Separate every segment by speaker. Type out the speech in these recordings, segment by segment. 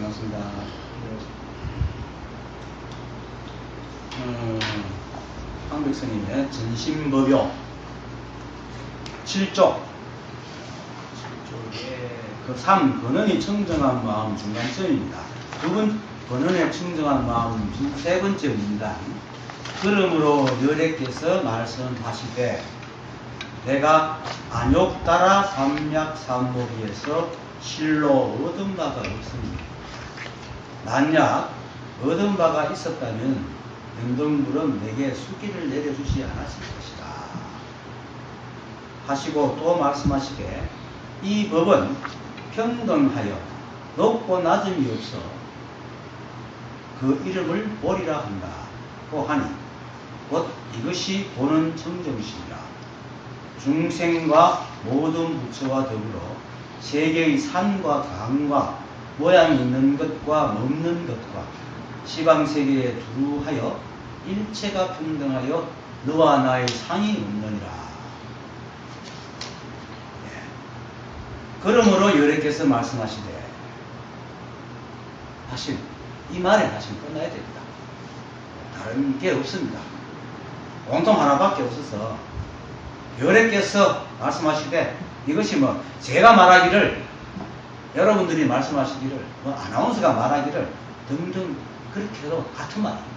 Speaker 1: 반갑습니다. 황백선님의 전신법요 7쪽 7쪽에 그 3. 번언이 청정한 마음 중간점입니다. 두분 번언에 청정한 마음 중 세 번째입니다. 그러므로 여래께서 말씀하시되 내가 안욕 따라 삼약 삼목에서 실로 얻은 바가 없으니 만약 얻은 바가 있었다면 영등불은 내게 수기를 내려주지 않았을 것이다 하시고 또 말씀하시되 이 법은 평등하여 높고 낮음이 없어 그 이름을 보리라 한다고 하니 곧 이것이 보는 청정심이라. 중생과 모든 부처와 더불어 세계의 산과 강과 모양 있는 것과 없는 것과 시방세계에 두루하여 일체가 평등하여 너와 나의 상이 없느니라. 그러므로 여래께서 말씀하시되 사실 이 말에 사실 끝나야 됩니다. 다른 게 없습니다. 온통 하나밖에 없어서 여래께서 말씀하시되 이것이 뭐 제가 말하기를 여러분들이 말씀하시기를 뭐 아나운서가 말하기를 등등 그렇게 해도 같은 말입니다.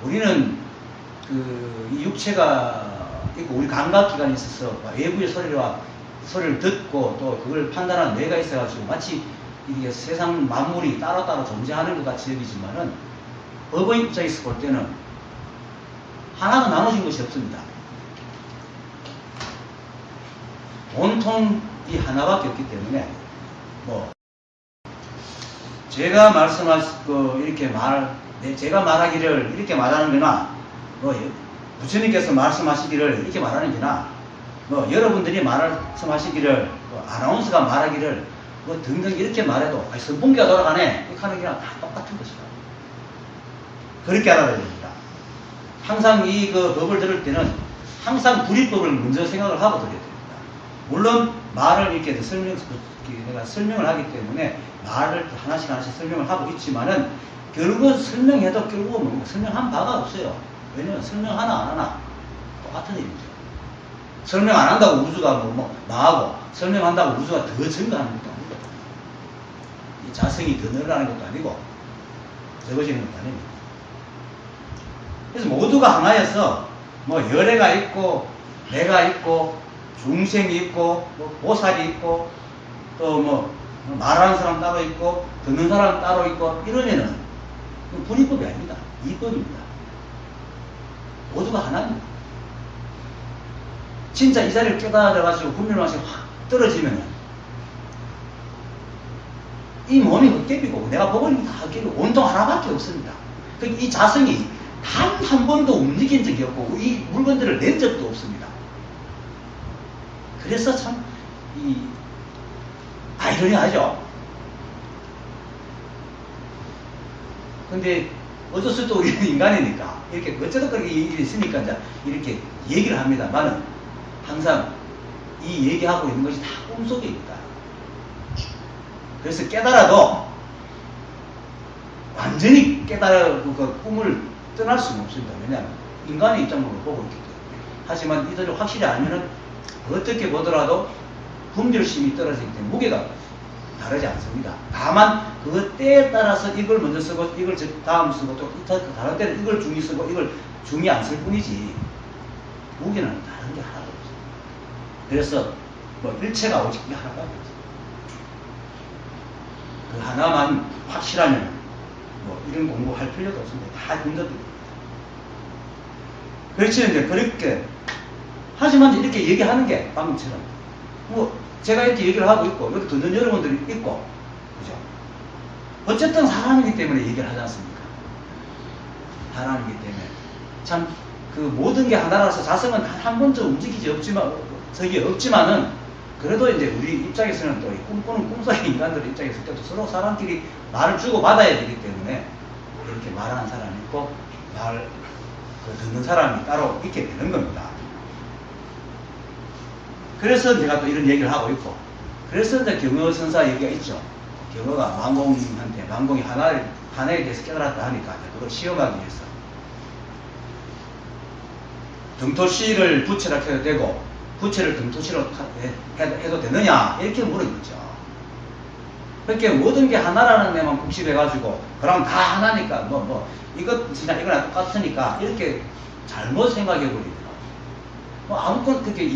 Speaker 1: 우리는 이 육체가 있고 우리 감각기관이 있어서 외부의 소리를 듣고 또 그걸 판단하는 뇌가 있어가지고 마치 이게 세상 만물이 따로따로 존재하는 것 같이 여기지만은 법의 입장에서 볼 때는 하나도 나눠진 것이 없습니다. 온통 이 하나밖에 없기 때문에 뭐 제가 이렇게 제가 말하기를 이렇게 말하는 거나 뭐 부처님께서 말씀하시기를 이렇게 말하는 거나 뭐 여러분들이 말씀하시기를 뭐 아나운서가 말하기를 뭐 등등 이렇게 말해도 선풍기가 돌아가네 이렇게 하는 게랑 다 똑같은 것이다. 그렇게 알아야 됩니다. 항상 이 법을 들을 때는 항상 불이법을 먼저 생각을 하고 들어야 됩니다. 물론 말을 이렇게 내가 설명을 하기 때문에 말을 하나씩 설명을 하고 있지만은 결국은 설명해도 결국은 뭐 설명한 바가 없어요. 왜냐면 설명 하나 안 하나 똑같은 일이죠. 설명 안 한다고 우주가 뭐 망하고 설명한다고 우주가 더 증가하는 것도 아니고 이 자성이 더 늘어나는 것도 아니고 적어지는 것도 아닙니다. 그래서 모두가 하나여서 뭐 열애가 있고 내가 있고 중생이 있고 뭐 보살이 있고 또 뭐 말하는 사람 따로 있고 듣는 사람 따로 있고 이러면은 불이법이 아닙니다. 이법입니다. 모두가 하나입니다. 진짜 이 자리를 깨달아가지고 분별맛이 확 떨어지면은 이 몸이 헛개비고 내가 보고 있는 게 다 헛개비고 온통 하나밖에 없습니다. 이 자성이 단 한 번도 움직인 적이 없고 이 물건들을 낸 적도 없습니다. 그래서 참 아이러니하죠. 근데 어쩔 수 우리는 인간이니까 이렇게 어쩌다 그렇게 일이 있으니까 이제 이렇게 얘기를 합니다만은 항상 이 얘기하고 있는 것이 다 꿈속에 있다. 그래서 깨달아도 완전히 깨달고 그 꿈을 떠날 수는 없습니다. 왜냐하면 인간의 입장으로 보고 있기 때문에. 하지만 이들이 확실히 알면은 어떻게 보더라도 분별심이 떨어지기 때문에 무게가 다르지 않습니다. 다만 그 때에 따라서 이걸 먼저 쓰고 이걸 다음 쓰고 또 다른 때는 이걸 중히 쓰고 이걸 중히 안 쓸 뿐이지 무게는 다른 게 하나도 없어요. 그래서 뭐 일체가 오직 이 하나밖에 없어요. 그 하나만 확실하면 뭐 이런 공부할 필요도 없습니다. 다 힘듭니다. 그렇지 이제 그렇게 하지만 이렇게 얘기하는 게 방금처럼 뭐 제가 이렇게 얘기를 하고 있고 여기 듣는 여러분들이 있고 그죠? 어쨌든 사람이기 때문에 얘기를 하지 않습니까? 사람이기 때문에 참 그 모든 게 하나라서 자성은 한 번도 움직이지 없지만은 그래도 이제 우리 입장에서는 또 꿈꾸는 꿈속의 인간들 입장에서 또 서로 사람끼리 말을 주고 받아야 되기 때문에 이렇게 말하는 사람이 있고 듣는 사람이 따로 있게 되는 겁니다. 그래서 제가 또 이런 얘기를 하고 있고, 그래서 이제 경허선사 얘기가 있죠. 경어가 만공이 하나에 대해서 깨달았다 하니까 그걸 시험하기 위해서 등토시를 부채라 해도 되고 부채를 등토시로 해도 되느냐 이렇게 물은 거죠. 그렇게 모든 게 하나라는 데만 국집해가지고 그럼 다 하나니까 이것 진짜 이거랑 똑같으니까 이렇게 잘못 생각해버리더라고요. 아무튼 그렇게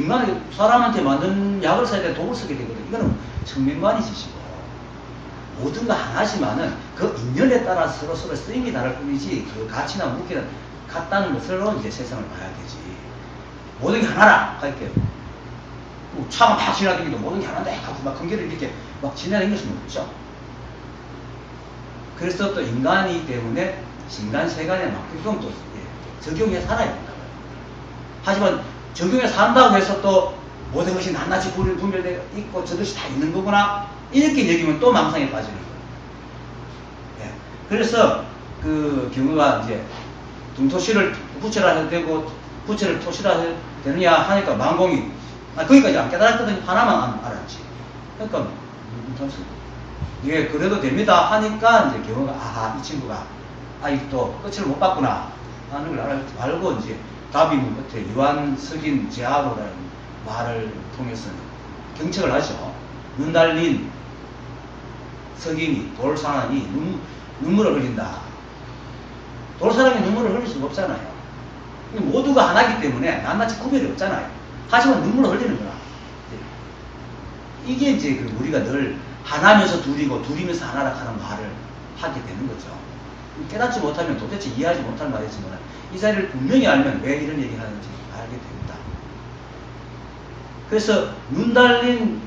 Speaker 1: 사람한테 만든 약을 써야 돼 독을 쓰게 되거든요. 이거는 청명관이 짓이고 모든 거 하나지만은 그 인연에 따라 서로 쓰임이 다를 뿐이지 그 가치나 무게는 같다는 것으로 이제 세상을 봐야 되지. 모든 게 하나라 할게요. 차가 막 지나다니도 모든 게 하나인데 하고 막 관계를 이렇게 막 지나다닐 수는 없죠. 그래서 또 인간이기 때문에 인간 세간에만큼 또 적용해 살아야 된다고요. 하지만 적용해 산다고 해서 또 모든 것이 낱낱이 분별되어 있고 저것이 다 있는 거구나 이렇게 여기면 또 망상에 빠지는 거예요. 예. 그래서 그 경우가 이제 등토시를 부채라 해도 되고 부채를 토시라 해도 되느냐 하니까 만공이 거기까지 안 깨달았거든요. 하나만 알았지. 그러니까 이게 그래도 됩니다 하니까 이제 경우가 아하 이 친구가 아직도 끝을 못 봤구나 하는 걸 알고 이제 답이 끝에 유한석인 제하로라는 말을 통해서 경책을 하죠. 눈 달린 석인이 돌사람이 눈물을 흘린다. 돌사람이 눈물을 흘릴 수가 없잖아요. 모두가 하나이기 때문에 낱낱이 구별이 없잖아요. 하지만 눈물을 흘리는 거야. 이게 이제 우리가 늘 하나면서 둘이고 둘이면서 하나라 하는 말을 하게 되는 거죠. 깨닫지 못하면 도대체 이해하지 못할 말이지만 이 자리를 분명히 알면 왜 이런 얘기를 하는지 알게 됩니다. 그래서 눈 달린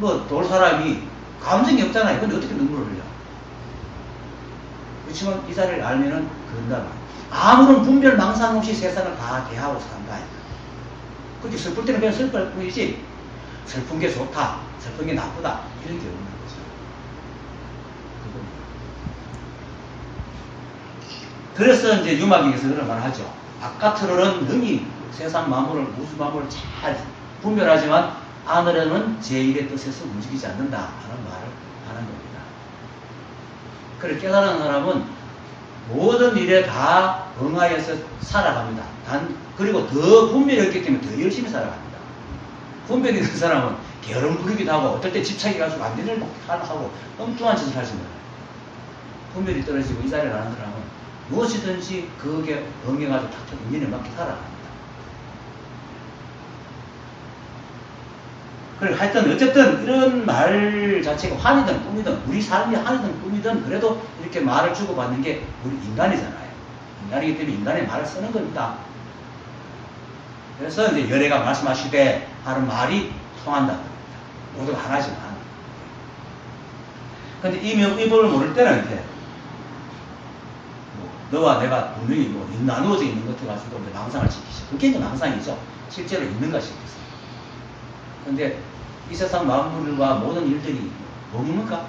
Speaker 1: 돌사람이 감정이 없잖아요. 근데 어떻게 눈물을 흘려? 그렇지만 이 자리를 알면은 그런다. 아무런 분별 망상 없이 세상을 다 대하고 산다. 그렇게 슬플 때는 그냥 슬플 뿐이지 슬픈 게 좋다, 슬픈 게 나쁘다 이런 게 없는 거죠. 그래서 이제 유마경에서 그런 말을 하죠. 바깥으로는 능히 세상 만물을 우주 만물을 잘 분별하지만 안으로는 제1의 뜻에서 움직이지 않는다 하는 말을 하는 겁니다. 그렇게 깨달은 사람은 모든 일에 다 응하여서 살아갑니다. 그리고 더 분별이 없기 때문에 더 열심히 살아갑니다. 분별이 있는 사람은 게으름 부리기도 하고 어떨 때 집착해가지고 안 되는 일을 하고 엉뚱한 짓을 하지 않아요. 분별이 떨어지고 이 자리를 가는 사람은 무엇이든지 그게 응해가지고 탁탁 인연에 맞게 살아갑니다. 그래 하여튼 어쨌든 이런 말 자체가 환이든 꿈이든 우리 삶이 환이든 꿈이든 그래도 이렇게 말을 주고받는 게 우리 인간이잖아요. 인간이기 때문에 인간의 말을 쓰는 겁니다. 그래서 이제 열애가 말씀하시되 하는 말이 통한다. 모두가 하나지만. 근데 이 법을 모를 때는 이제 너와 내가 분명히 나누어져 있는 것들 가지고 망상을 지키죠. 그게 이제 망상이죠. 실제로 있는가 싶겠어요. 근데 이 세상 만물과 모든 일들이 뭡니까?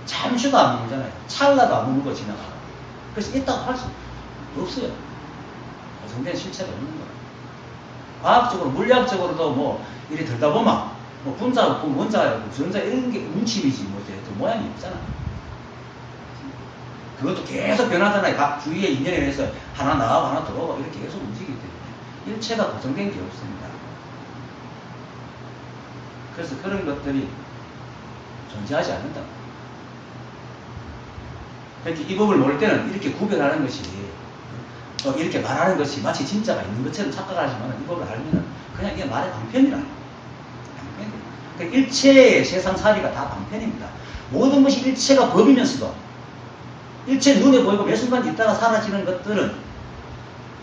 Speaker 1: 잠시도 안 머물잖아요. 찰나도 안 머물고 지나가요. 그래서 있다고 할 수 없어요. 고정된 실체가 없는 거예요. 과학적으로, 물리학적으로도 이리 들다 보면 분자 없고 원자 없고 전자 이런 게 움침이지 모양이 없잖아요. 그것도 계속 변하잖아요. 각 주위의 인연에 의해서 하나 나가고 하나 들어오고 이렇게 계속 움직이기 때문에 일체가 고정된 게 없습니다. 그래서 그런 것들이 존재하지 않는다. 그렇게 이 법을 모를 때는 이렇게 구별하는 것이 이렇게 말하는 것이 마치 진짜가 있는 것처럼 착각하지만 이 법을 알면은 그냥 이게 말의 방편이라. 방편이에요. 그러니까 일체의 세상살이가 다 방편입니다. 모든 것이 일체가 법이면서도 일체 눈에 보이고 몇 순간 있다가 사라지는 것들은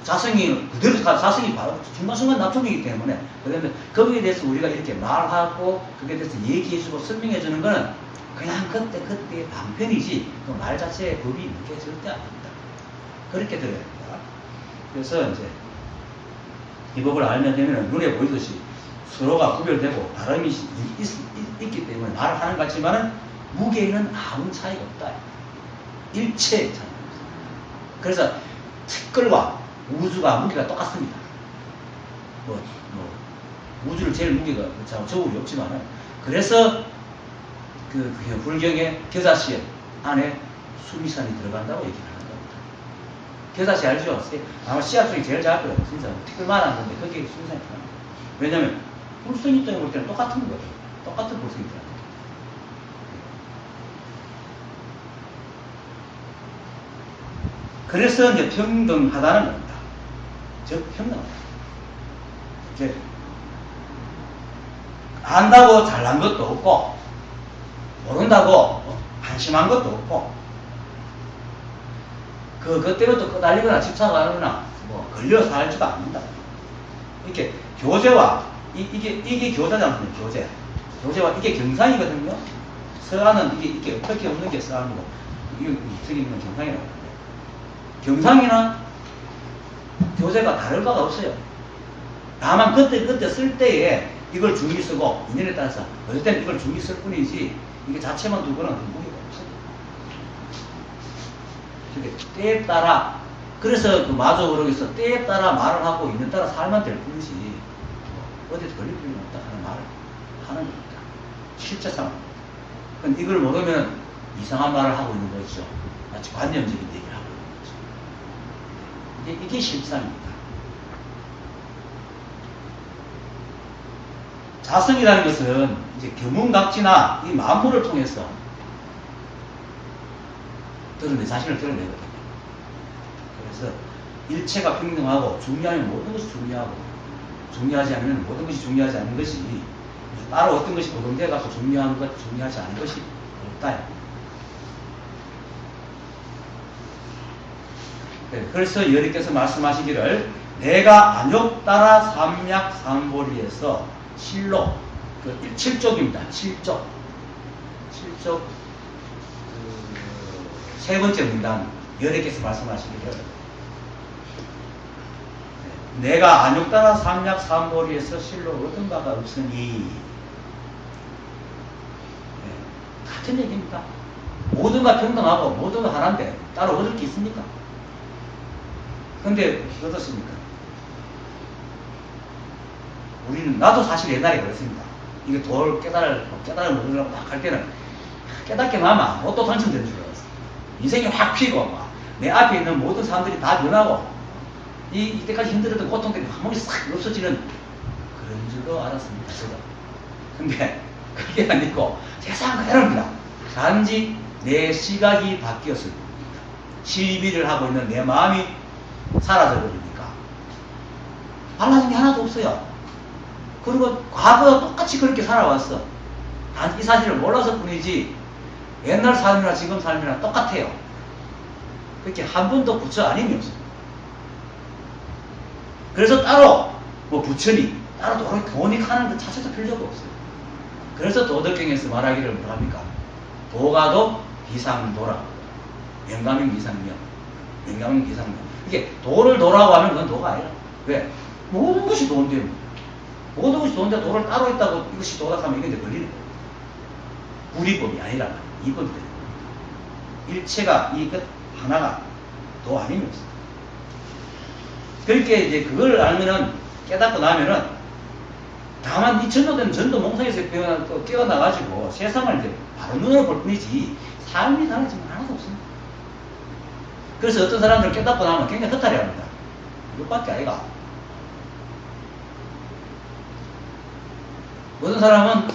Speaker 1: 자성이 그대로 자성이 바로 순간순간 납품이기 때문에 그다음에 거기에 대해서 우리가 이렇게 말하고 그에 대해서 얘기해주고 설명해주는 거는 그냥 그때의 방편이지 그 말 자체의 법이 있는 게 절대 아닙니다. 그렇게 들어야 됩니다. 그래서 이제 이 법을 알면 되면 눈에 보이듯이 서로가 구별되고 다름이 있기 때문에 말을 하는 것 같지만은 무게에는 아무 차이가 없다. 일체의 차이가 없습니다. 그래서 특글과 우주가 무게가 똑같습니다. 우주를 제일 무게가 저울이 없지만은 그래서 불경의 겨자씨 안에 수미산이 들어간다고 얘기를 하는 겁니다. 겨자씨 알죠? 아마 씨앗 중에 제일 잘 거예요. 진짜 특별만한 건데 거기에 수미산이 들어갑니다. 왜냐면 불성이 때문에 볼 때는 똑같은 거예요. 똑같은 불성이 들어갑니다. 그래서 이제 평등하다는 겁니다. 즉 평등하다. 이제 안다고 잘난 것도 없고 모른다고 한심한 것도 없고 그것 때문에 또 끄달리거나 집착하거나 뭐 걸려서 살지도 않는다. 이렇게 교제와 이게 교제지 않습니까? 교제와 이게 경상이거든요. 서안은 이게 어떻게 없는 게 서안이고 이게 저기 있는 경상이라고 합니다. 경상이나 교제가 다를 바가 없어요. 다만 그때 쓸 때에 이걸 중히 쓰고 인연에 따라서 어떨 때는 이걸 중히 쓸 뿐이지 이게 자체만 두고는 무리가 없어요. 때에 따라 그래서 그 마저 그러겠어. 때에 따라 말을 하고 인연 따라 살면 될 뿐이지 어디서 걸릴 필요는 없다 하는 말을 하는 겁니다. 실제상 이걸 모르면 이상한 말을 하고 있는 거죠. 마치 관념적인 얘기를 하고 있는 거죠. 이게 실상입니다. 자성이라는 것은 이제 겸응각지나 이 만물을 통해서 자신을 드러내거든요. 그래서 일체가 평등하고 중요하면 모든 것이 중요하고 중요하지 않으면 모든 것이 중요하지 않은 것이 따로 어떤 것이 노동되어 갖고 중요한 것, 중요하지 않은 것이 없다. 그래서 여리께서 말씀하시기를 내가 안욕 따라 삼약 삼보리에서 실로 7쪽입니다. 7쪽 세 번째 문단 여리께서 말씀하시기를 내가 안욕 따라 삼약 삼보리에서 실로 얻은 바가 없으니 같은 얘기입니다. 모두가 평등하고 모두가 하나인데 따로 얻을 게 있습니까? 근데 어떻습니까? 우리는 나도 사실 옛날에 그랬습니다. 이게 도를 깨달을 모르려고 막 할 때는 깨닫게 나면 로또 당첨되는 줄 알았어. 인생이 확 피고 막 내 앞에 있는 모든 사람들이 다 변하고 이때까지 힘들었던 고통들이 한 번에 싹 없어지는 그런 줄로 알았습니다. 저도. 근데 그게 아니고 세상 그대로입니다. 단지 내 시각이 바뀌었을 뿐입니다. 시비를 하고 있는 내 마음이 사라져버리니까 달라진 게 하나도 없어요. 그리고 과거와 똑같이 그렇게 살아왔어. 단 이 사실을 몰라서 뿐이지 옛날 삶이나 지금 삶이나 똑같아요. 그렇게 한 번도 부처 아님이 없어요. 그래서 따로 뭐 부처니 따로 도닉하는 것 자체도 필요가 없어요. 그래서 도덕경에서 말하기를 뭐합니까? 도가도 비상도라. 명가명 비상명. 명가명 비상명. 이게 도를 도라고 하면 그건 도가 아니라. 왜? 모든 것이 도인데 모든 것이 도인데 도를 따로 있다고 이것이 도다 하면 이건 이제 걸리는 거예요. 불이법이 아니라 이법이 되는 거예요. 일체가 이 끝 하나가 도 아니면 없어요. 그렇게 이제 그걸 알면은 깨닫고 나면은 다만 이 전도된 전도 몽상에서 깨어나가지고 세상을 이제 바로 눈으로 볼 뿐이지 삶이 달라지면 하나도 없습니다. 그래서 어떤 사람들은 깨닫고 나면 굉장히 허탈해 합니다. 이것밖에 아니가. 어떤 사람은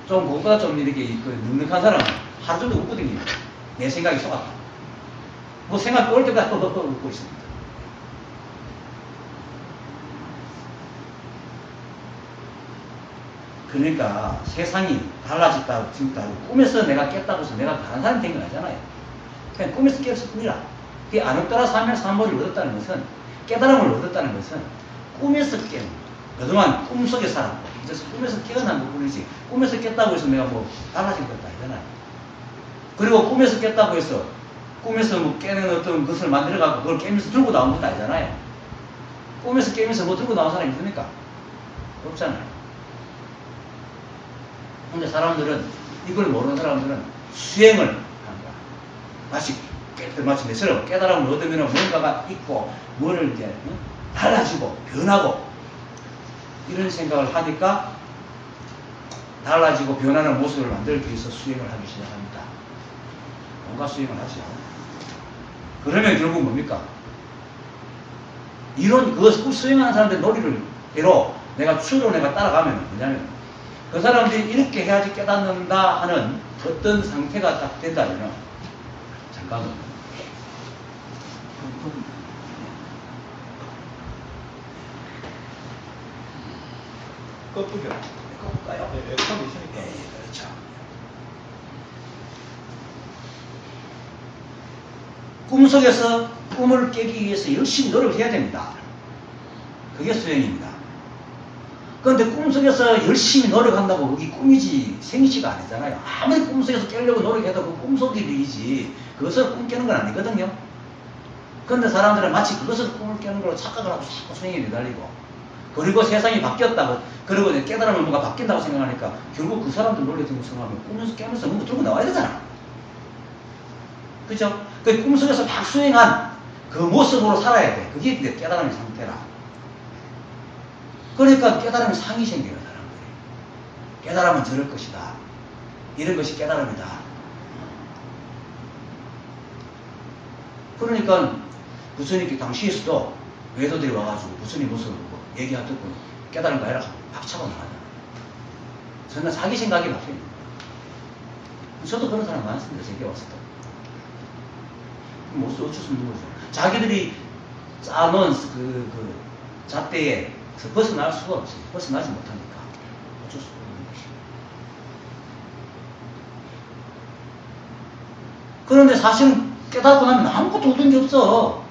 Speaker 1: 좀 그것보다 좀 이렇게 눅눅한 사람은 하루 종일 웃고 다닙니다. 내 생각이 속았다. 뭐 생각 올 때까지 웃고 있습니다. 그러니까 세상이 달라졌다고 지금 꿈에서 내가 깼다고 해서 내가 다른 사람이 된 건 아니잖아요. 그냥 꿈에서 깼을 뿐이라. 그게 안욕 따라 삼약 삼보리를 얻었다는 것은 깨달음을 얻었다는 것은 꿈에서 깬 그동안 꿈속에 살았고 이제 꿈에서 깨어난 것 뿐이지 꿈에서 깼다고 해서 내가 뭐 달라진 것도 아니잖아요. 그리고 꿈에서 깼다고 해서 꿈에서 뭐 깨는 어떤 것을 만들어갖고 그걸 깨면서 들고 나온 것도 아니잖아요. 꿈에서 깨면서 뭐 들고 나온 사람이 있습니까? 없잖아요. 근데 사람들은 이걸 모르는 사람들은 수행을 하는 거야. 마치 내처럼 깨달음을 얻으면 뭔가가 있고 뭐를 이제 달라지고 변하고 이런 생각을 하니까 달라지고 변하는 모습을 만들기 위해서 수행을 하기 시작합니다. 뭔가 수행을 하죠. 그러면 결국 뭡니까? 이런 그 수행하는 사람들의 논리를 대로 내가 추로 내가 따라가면 뭐냐면 그 사람들이 이렇게 해야지 깨닫는다 하는 어떤 상태가 딱 된다면 잠깐만요.
Speaker 2: 꺾으려.
Speaker 1: 꺾을까요?
Speaker 2: 네, 컵이 있으니까.
Speaker 1: 예, 그렇죠. 꿈속에서 꿈을 깨기 위해서 열심히 노력해야 됩니다. 그게 수행입니다. 그런데 꿈속에서 열심히 노력한다고 그게 꿈이지 생시가 아니잖아요. 아무리 꿈속에서 깨려고 노력해도 그 꿈속의 일이지 그것을 꿈 깨는 건 아니거든요. 그런데 사람들은 마치 그것을 꿈을 깨는 걸로 착각을 하고 자꾸 수행에 매달리고 그리고 세상이 바뀌었다고 그리고 깨달으면 뭔가 바뀐다고 생각하니까 결국 그 사람들 논리 등을 생각하면 꿈에서 깨면서 뭔가 들고 나와야 되잖아. 그죠? 그 꿈속에서 막 수행한 그 모습으로 살아야 돼. 그게 깨달음의 상태라. 그러니까 깨달음의 상이 생겨요, 사람들이. 깨달으면 저럴 것이다. 이런 것이 깨달음이다. 그러니까 부처님께 당시에서도 외도들이 와가지고 부처님 모습을 보고 얘기하 듣고 깨달은 거 아니라 박차고 나가잖아요. 저는 자기 생각이 바뀌는 거예요. 저도 그런 사람 많습니다. 제게 왔을 때. 뭐 어쩔 수 없는 거죠. 자기들이 짜놓은 그 잣대에 벗어날 수가 없어요. 벗어나지 못하니까. 어쩔 수 없는 것이죠. 그런데 사실은 깨닫고 나면 아무것도 얻은 게 없어.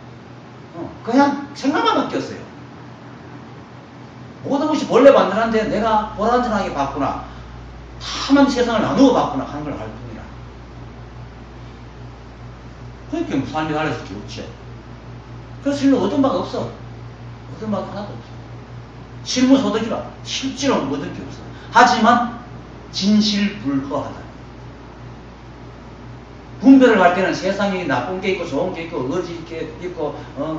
Speaker 1: 그냥 생각만 바뀌었어요. 모든 것이 본래 만들었는데 내가 불완전하게 봤구나. 탐한 세상을 나누어 봤구나 하는 걸 알 뿐이라. 그렇게 뭐 삶이 달라질 게 없죠. 그래서 실로 얻은 바가 없어. 얻은 바가 하나도 없어. 실무소득이라 실제로 얻은 게 없어. 하지만 진실불허하다. 분별을 할 때는 세상이 나쁜 게 있고 좋은 게 있고 어지 게 있고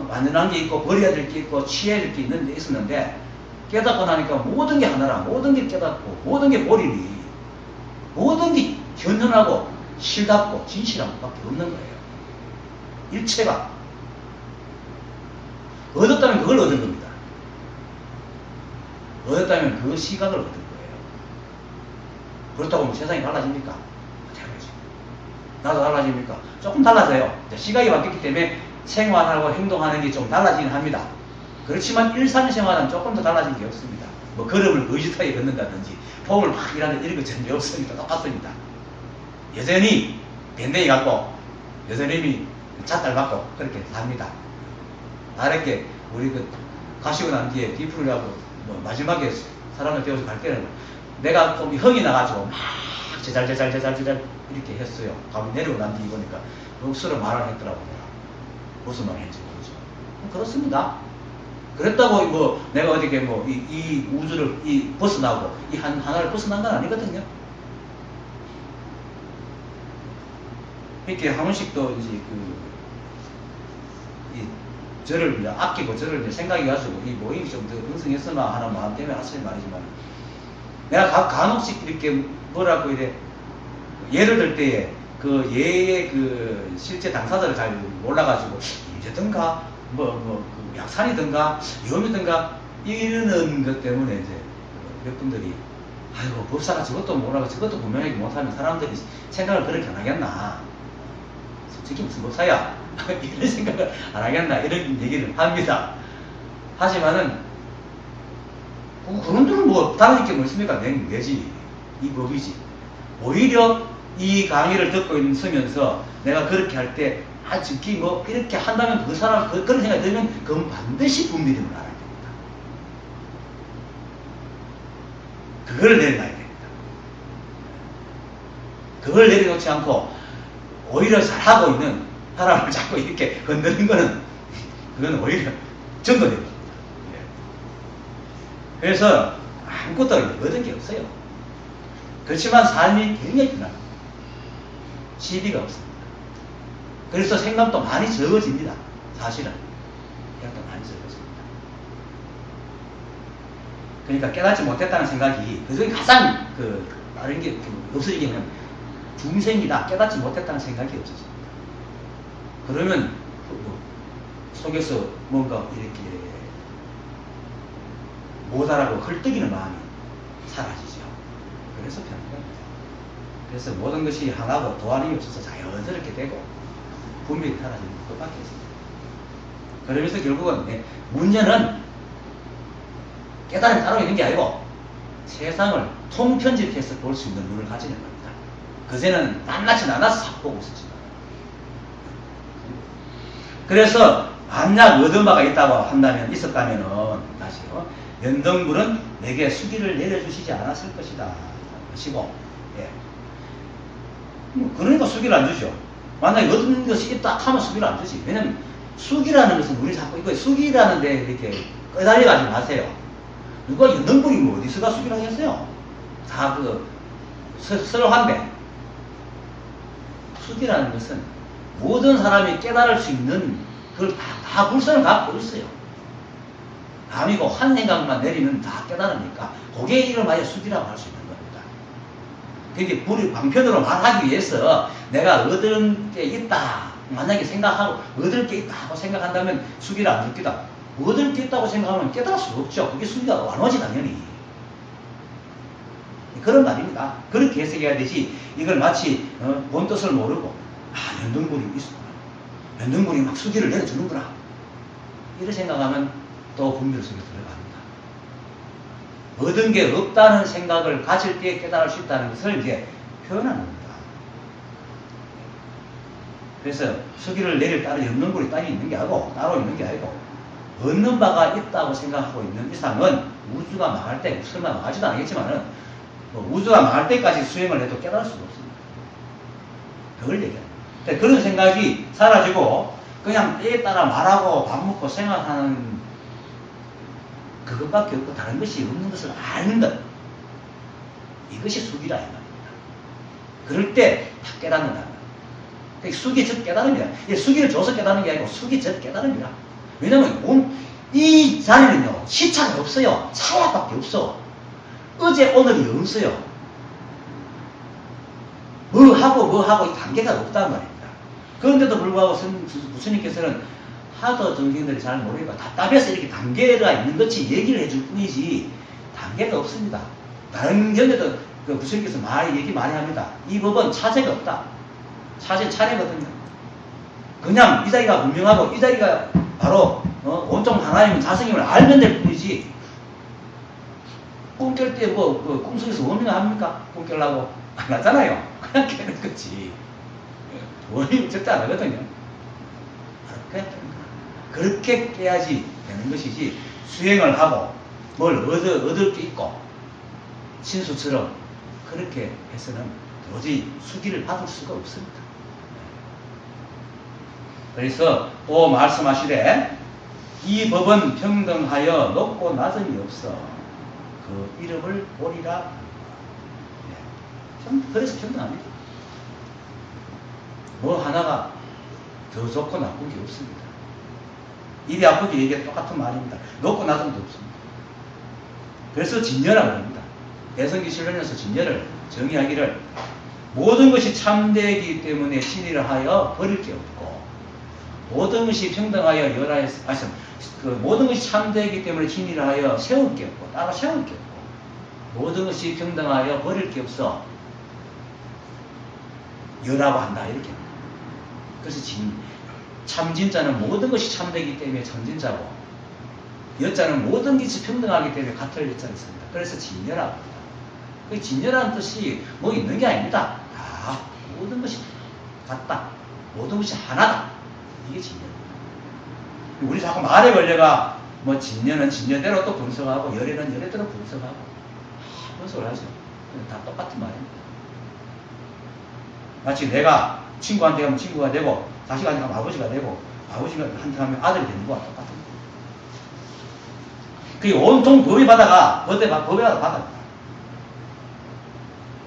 Speaker 1: 완전한 게 있고 버려야 될 게 있고 취해야 될 게 있었는데 깨닫고 나니까 모든 게 하나라. 모든 게 깨닫고 모든 게 보리니 모든 게 현현하고 실답고 진실한 것밖에 없는 거예요. 일체가 얻었다면 그걸 얻은 겁니다. 얻었다면 그 시각을 얻은 거예요. 그렇다고 뭐 세상이 달라집니까? 달라지죠. 나도 달라집니까? 조금 달라져요. 시각이 바뀌기 때문에 생활하고 행동하는 게 좀 달라지긴 합니다. 그렇지만 일상생활은 조금 더 달라진 게 없습니다. 뭐 걸음을 의젓하게 걷는다든지 폼을 막 일하는 이런 거 전혀 없습니다. 똑같습니다. 여전히 밴댕이 갖고 여전히 잣달 맞고 그렇게 삽니다. 다르게 우리 가시고 난 뒤에 뒤풀이하고 뭐 마지막에 사람을 데워서 갈 때는 내가 좀 흥이 나가지고 막 제잘 이렇게 했어요. 가면 내려오고 난 뒤에 보니까 억수로 말을 했더라고. 내가 무슨 말 했는지 모르죠. 그렇습니다. 그랬다고 뭐 내가 어떻게 뭐 이 우주를 벗어나고 이 하나를 벗어난 건 아니거든요. 이렇게 한 번씩 또 이제 저를 이제 아끼고 저를 이제 생각해가지고 이 모임이 좀 더 흥성했으나 하는 마음 때문에 하실 말이지만 내가 간혹씩 이렇게 뭐라고 이래 예를 들 때에 그 예의 그 실제 당사자를 잘 몰라가지고 이제든가 그 약산이든가 위험이든가 이러는 것 때문에 이제 몇 분들이 아이고 법사가 저것도 모르고 저것도 분명하게 못하면 사람들이 생각을 그렇게 안 하겠나. 솔직히 무슨 법사야 이런 생각을 안 하겠나 이런 얘기를 합니다. 하지만은 그런들은 뭐 다른 게 뭐 있습니까? 내지 이 법이지. 오히려 이 강의를 듣고 있으면서 내가 그렇게 할 때 즉기 뭐 이렇게 한다면 그 사람 그런 생각이 들면 그건 반드시 분별임을 알아야 됩니다. 그걸 내려놔야 됩니다. 그걸 내려놓지 않고 오히려 잘하고 있는 사람을 자꾸 이렇게 건드는 거는 그건 오히려 전도됩니다. 그래서 아무것도 얻은 게 없어요. 그렇지만 삶이 굉장히 편합니다. 시비가 없습니다. 그래서 생각도 많이 적어집니다. 사실은 생각도 많이 적어집니다. 그러니까 깨닫지 못했다는 생각이 그중에 가장 다른 게 없어지게 하면 중생이다, 깨닫지 못했다는 생각이 없어집니다. 그러면 속에서 뭔가 이렇게 못하라고 헐떡이는 마음이 사라지죠. 그래서 편한 겁니다. 그래서 모든 것이 하나고 도안이 없어서 자연스럽게 되고 분별이 사라지는 것밖에 없습니다. 그러면서 결국은 문제는 깨달음이 따로 있는 게 아니고 세상을 통편집해서 볼 수 있는 눈을 가지는 겁니다. 그제는 낱낱이 나눠서 싹 보고 있었지만, 그래서 만약 얻은 바가 있었다면은 다시 연등불은 내게 수기를 내려주시지 않았을 것이다 것이고, 예. 그러니까 수기를 안 주죠. 만약에 얻은 것이 있다 하면 수기를 안 주지. 왜냐면 수기라는 것은 우리 자꾸 이거 수기라는 데 이렇게 끄달려 가지 마세요. 누가 연등불이 뭐 어디서가 수기라고 했어요? 다 설한데, 수기라는 것은 모든 사람이 깨달을 수 있는 그걸 다 불선을 갖고 있어요. 남이고 한 생각만 내리면 다 깨달으니까 그게 이름하여 수기라고 할 수 있는 겁니다. 그게 우리 방편으로 말하기 위해서 내가 얻은 게 있다, 만약에 생각하고 얻을 게 있다 하고 생각한다면 수기를 안 줄 거다. 얻을 게 있다고 생각하면 깨달을 수 없죠. 그게 수기가 안 오지 당연히. 그런 말입니다. 그렇게 해석해야 되지, 이걸 마치 본 뜻을 모르고 연등불이 있어, 연등불이 막 수기를 내려주는구나, 이렇게 생각하면 또 분별 속에 들어갑니다. 얻은 게 없다는 생각을 가질 때 깨달을 수 있다는 것을 이제 표현하는 겁니다. 그래서 수기를 내릴 따른 연등불이 따로 있는 게 아니고 얻는 바가 있다고 생각하고 있는 이상은 우주가 망할 때, 설마 망하지도 않겠지만은 우주가 망할 때까지 수행을 해도 깨달을 수가 없습니다. 그걸 얘기합니다. 그런 생각이 사라지고 그냥 때에 따라 말하고 밥 먹고 생활하는 그것밖에 없고 다른 것이 없는 것을 아는 것, 이것이 수기라 이 말입니다. 그럴 때 다 깨닫는다. 수기 즉 깨달음이야. 수기를 줘서 깨닫는 게 아니고 수기 즉 깨달음이라. 왜냐면 이 자리는요 시차가 없어요. 차야밖에 없어. 어제 오늘이 없어요. 뭐 하고 단계가 없단 말입니다. 그런데도 불구하고 부처님께서는 하도 정신들이 잘 모르니까 답답해서 이렇게 단계가 있는 것이 얘기를 해줄 뿐이지 단계가 없습니다. 다른 견해도 부처님께서 얘기 많이 합니다. 이 법은 차세가 없다. 차세 차례거든요. 그냥 이 자리가 분명하고 이 자리가 바로 온통 하나님은 자성임을 알면 될 뿐이지, 꿈 깰 때 꿈속에서 원명 합니까? 꿈 깨려고 안 하잖아요. 그냥 깨는 거지. 원인 절대 안 하거든요. 그렇게 깨야지 되는 것이지, 수행을 하고 뭘 얻을 게 있고 신수처럼 그렇게 해서는 도저히 수기를 받을 수가 없습니다. 그래서 또 말씀하시되 이 법은 평등하여 높고 낮음이 없어 그 이름을 보리라. 그래서 평등합니다. 뭐 하나가 더 좋고 나쁜 게 없습니다. 이리 아프게 얘기해 똑같은 말입니다. 높고 낮음도 없습니다. 그래서 진여라고 합니다. 대성기 실론에서 진여를 정의하기를 모든 것이 참되기 때문에 진리를 하여 버릴 게 없고, 모든 것이 평등하여 열하여서 모든 것이 참되기 때문에 진리를 하여 세울 게 없고, 따로 세울 게 없고, 모든 것이 평등하여 버릴 게 없어 여라고 한다, 이렇게 합니다. 그래서 참진자는 모든 것이 참되기 때문에 참진자고, 여자는 모든 것이 평등하기 때문에 같을 여자를 씁니다. 그래서 진여라고 합니다. 그 진여라는 뜻이 뭐 있는 게 아닙니다. 모든 것이 같다, 모든 것이 하나다, 이게 진여입니다. 우리 자꾸 말에 걸려가 뭐 진여는 진여대로 또 분석하고 열애는 열애대로 분석하고 분석을 하죠. 다 똑같은 말입니다. 마치 내가 친구한테 가면 친구가 되고, 자식한테 가면 아버지가 되고, 아버지한테 가면 아들이 되는 거와 똑같은 거예요. 그게 온통 법의 바다가 법의 바다입니다.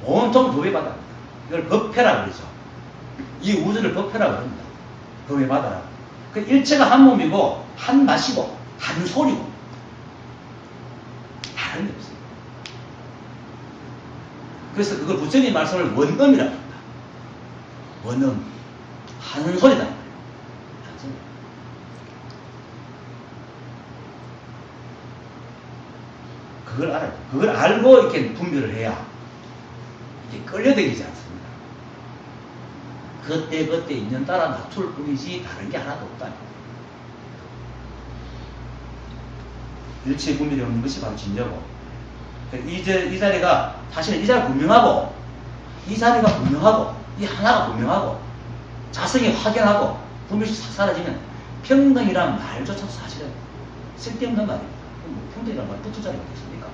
Speaker 1: 온통 법의 바다입니다. 이걸 법회라고 그러죠. 이 우주를 법회라고 합니다. 법의 바다라고. 그 일체가 한 몸이고 한 맛이고 한 소리고 다른 게 없어요. 그래서 그걸 부처님 말씀을 원음이라고 합니다. 원음. 한 소리다. 한 소리. 그걸 알아요. 그걸 알고 이렇게 분별을 해야 이게 끌려다니지 않습니다. 그때 인연 따라 낮출 뿐이지 다른 게 하나도 없다. 일체 분별이 없는 것이 바로 진여고. 이 자리가 사실은 이 자리가 분명하고 이 자리가 분명하고 이 하나가 분명하고 자성이 확연하고 분별이 싹 사라지면 평등이란 말조차도 사실은 쓸데없는 말입니다. 평등이란 말 붙을 자리가 어딨습니까?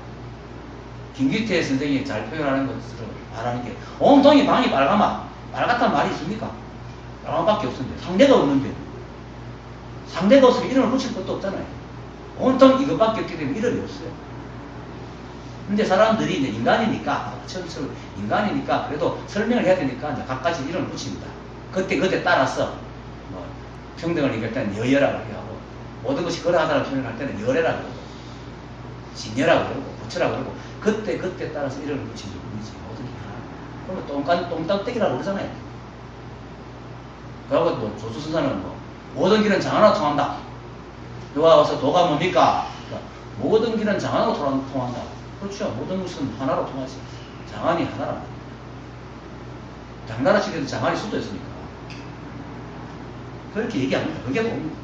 Speaker 1: 김기태 선생이 잘 표현하는 것으로 말하는 게 온통이 방이 빨가마 빨갛단 말이 있습니까? 빨간밖에 없는데 상대가 없는데 상대가 없으면 이름을 붙일 것도 없잖아요. 온통 이것밖에 없기 때문에 이름이 없어요. 근데 사람들이 이제 인간이니까 처음처럼 인간이니까 그래도 설명을 해야 되니까 이제 각가지 이름을 붙입니다. 그때 따라서 뭐 평등을 얘기할 때는 여여라고 하고 모든 것이 그러하다는 표현을 할 때는 여래라고 그러고 진여라고 그러고 부처라고 그러고 그때 따라서 이름을 붙이는 뿐이지 모든 게 하나. 그러면 똥땅떼기라고 그러잖아요. 그리고 뭐 조수선사는 뭐 모든 길은 장하나로 통한다. 누가 와서 도가 뭡니까? 그러니까 모든 길은 장하나로 통한다. 그렇죠. 모든 것은 하나로 통하지. 장안이 하나란 말이에요. 당나라 시대에도 장안이 수도였으니까. 그렇게 얘기합니다. 그게 뭡니까?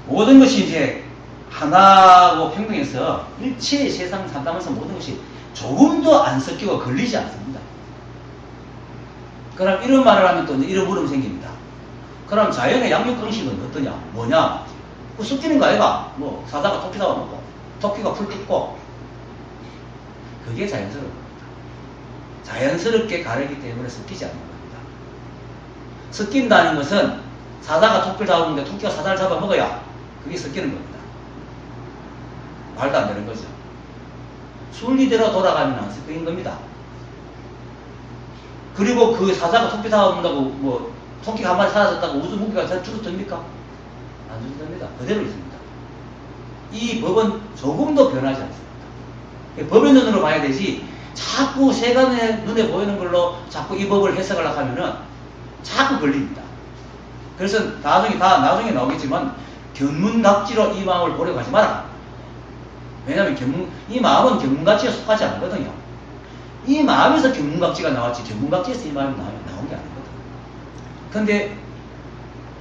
Speaker 1: 모든 것이 이제 하나고 평등해서 일체의 세상을 산다면서 모든 것이 조금도 안 섞이고 걸리지 않습니다. 그럼 이런 말을 하면 또 이런 물음이 생깁니다. 그럼 자연의 양육방식은 어떠냐? 뭐냐? 그 섞이는 거 아이가? 뭐 사자가 토끼 잡아먹고 토끼가 풀 뜯고 그게 자연스러운 겁니다. 자연스럽게 가르기 때문에 섞이지 않는 겁니다. 섞인다는 것은 사자가 토끼를 잡았는데 토끼가 사자를 잡아먹어야 그게 섞이는 겁니다. 말도 안 되는 거죠. 순리대로 돌아가면 안 섞이는 겁니다. 그리고 그 사자가 토끼 잡아먹는다고 뭐 토끼가 한 마리 사라졌다고 우주 무기가 줄어듭니까? 안 줄어듭니다. 그대로 있습니다. 이 법은 조금도 변하지 않습니다. 법의 눈으로 봐야 되지 자꾸 세간의 눈에 보이는 걸로 자꾸 이 법을 해석하려고 하면은 자꾸 걸립니다. 그래서 나중에 나오겠지만 견문각지로 이 마음을 보려고 하지 마라. 왜냐하면 이 마음은 견문각지에 속하지 않거든요. 이 마음에서 견문각지가 나왔지 견문각지에서 이 마음이 나온 게 아니거든. 근데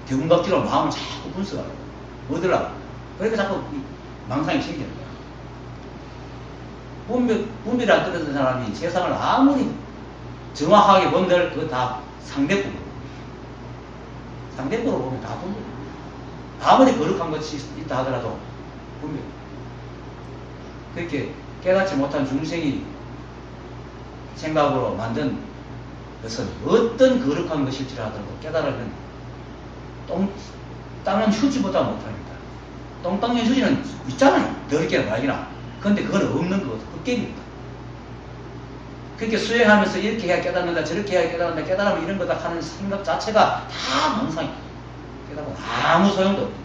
Speaker 1: 견문각지로 마음을 자꾸 분석하고 얻으려고 그러니까 자꾸 망상이 생기는 거야. 분별이 안 떨어진 사람이 세상을 아무리 정확하게 본들 그거 다 상대법으로 보면 다 분별. 아무리 거룩한 것이 있다 하더라도 분별. 그렇게 깨닫지 못한 중생이 생각으로 만든 것은 어떤 거룩한 것일지라도 깨달으면 땅은 휴지보다 못합니다. 똥땅의 휴지는 있잖아요. 더럽게나 말기나. 근데 그건 없는 거거든. 그 게임입니다. 그렇게 수행하면서 이렇게 해야 깨닫는다, 저렇게 해야 깨닫는다, 깨달으면 이런 거다 하는 생각 자체가 다 망상이에요. 깨닫고 아무 소용도 없어요.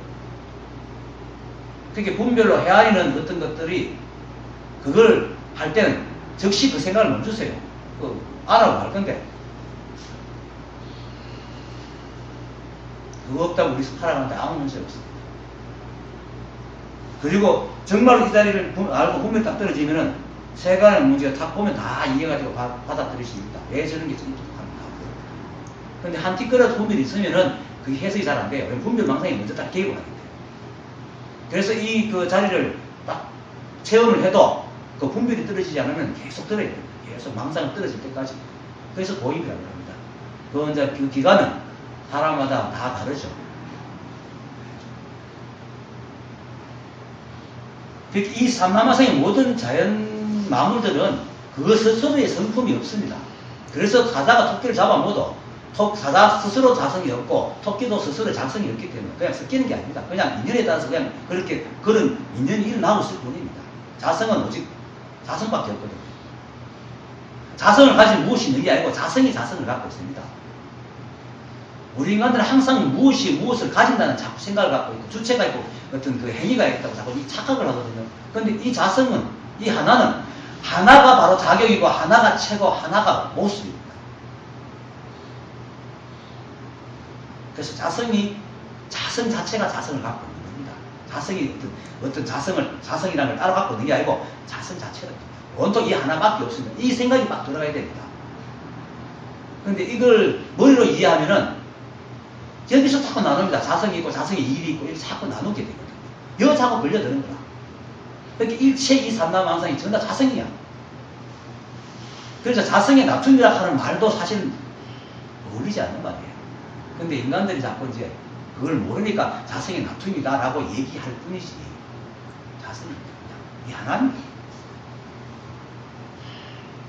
Speaker 1: 그렇게 분별로 헤아리는 어떤 것들이 그걸 할 때는 즉시 그 생각을 멈추세요. 알아고 할 건데. 그거 없다고 우리 살아가는데 아무 문제 없습니다. 그리고 정말로 이 자리를 알고 분별 딱 떨어지면은 세간의 문제가 딱 보면 다 이해가지고 받아들일 수 있다. 왜 저런 게 저렇게 하는가. 근데 한 띠끌어도 분별이 있으면은 그게 해석이 잘 안 돼요. 분별 망상이 먼저 딱 개입을 하게 돼요. 그래서 이 그 자리를 딱 체험을 해도 그 분별이 떨어지지 않으면 계속 떨어야 돼요. 계속 망상이 떨어질 때까지. 그래서 도입이라고 합니다. 그 이제 그 기간은 사람마다 다 다르죠. 이 삼라마성의 모든 자연 마물들은 그 스스로의 성품이 없습니다. 그래서 사자가 토끼를 잡아먹어도 사자 스스로 자성이 없고 토끼도 스스로 자성이 없기 때문에 그냥 섞이는 게 아닙니다. 그냥 인연에 따라서 그냥 그렇게 그런 인연이 일어나고 있을 뿐입니다. 자성은 오직 자성밖에 없거든요. 자성을 가진 무엇이 있는 게 아니고 자성이 자성을 갖고 있습니다. 우리 인간들은 항상 무엇을 가진다는 자꾸 생각을 갖고 있고 주체가 있고 어떤 그 행위가 있다고 자꾸 이 착각을 하거든요. 그런데 이 자성은 이 하나는 하나가 바로 자격이고 하나가 최고, 하나가 모습입니다. 그래서 자성 자체가 자성을 갖고 있는 겁니다. 자성이 어떤 자성이라는 걸 따로 갖고 있는 게 아니고 자성 자체가 온통 이 하나밖에 없습니다. 이 생각이 막 들어가야 됩니다. 근데 이걸 머리로 이해하면은 여기서 자꾸 나눕니다. 자성이 있고 자성이 일이 있고 이렇게 자꾸 나누게 되거든요. 여기 자꾸 걸려드는 거야. 그러니까 일체 이 삼라망상이 전부 다 자성이야. 그래서 자성의 나툼이라 하는 말도 사실 어울리지 않는 말이에요. 근데 인간들이 자꾸 이제 그걸 모르니까 자성의 나툼이다라고 얘기할 뿐이지. 자성이 그냥 이 하나입니다.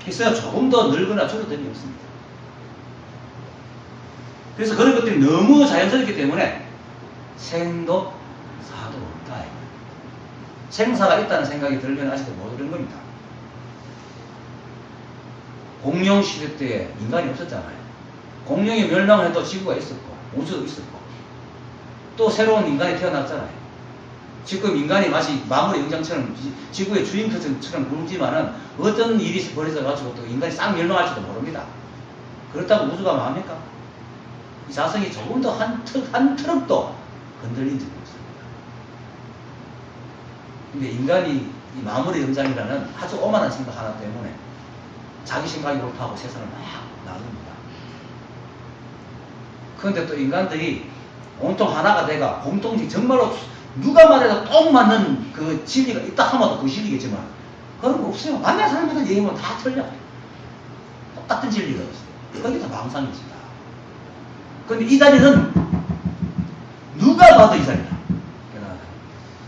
Speaker 1: 그래서 조금 더 늘거나 줄어들이 없습니다. 그래서 그런 것들이 너무 자연스럽기 때문에 생도 사도 없다. 생사가 있다는 생각이 들면 아직도 모르는 겁니다. 공룡 시대 때 인간이 없었잖아요. 공룡이 멸망을 해도 지구가 있었고 우주도 있었고 또 새로운 인간이 태어났잖아요. 지금 인간이 마치 마무리 영장처럼 지구의 주인처럼 굴지만은 어떤 일이 벌어져가지고 또 인간이 싹 멸망할지도 모릅니다. 그렇다고 우주가 망합니까? 이 자성이 조금 더 한 트럭도 흔들린 적이 없습니다. 근데 인간이 이 마무리 영장이라는 아주 오만한 생각 하나 때문에 자기 생각이 옳다고 세상을 막 나눕니다. 그런데 또 인간들이 온통 하나가 돼가 공통적 정말로 누가 말해도 똥 맞는 그 진리가 있다 하면 그 진리겠지만 그런 거 없어요. 만난 사람마다 얘기하면 다 틀려요. 똑같은 진리가 없어요. 그게 다 망상이지다. 그런데 이 자리는 누가 봐도 이 자리다.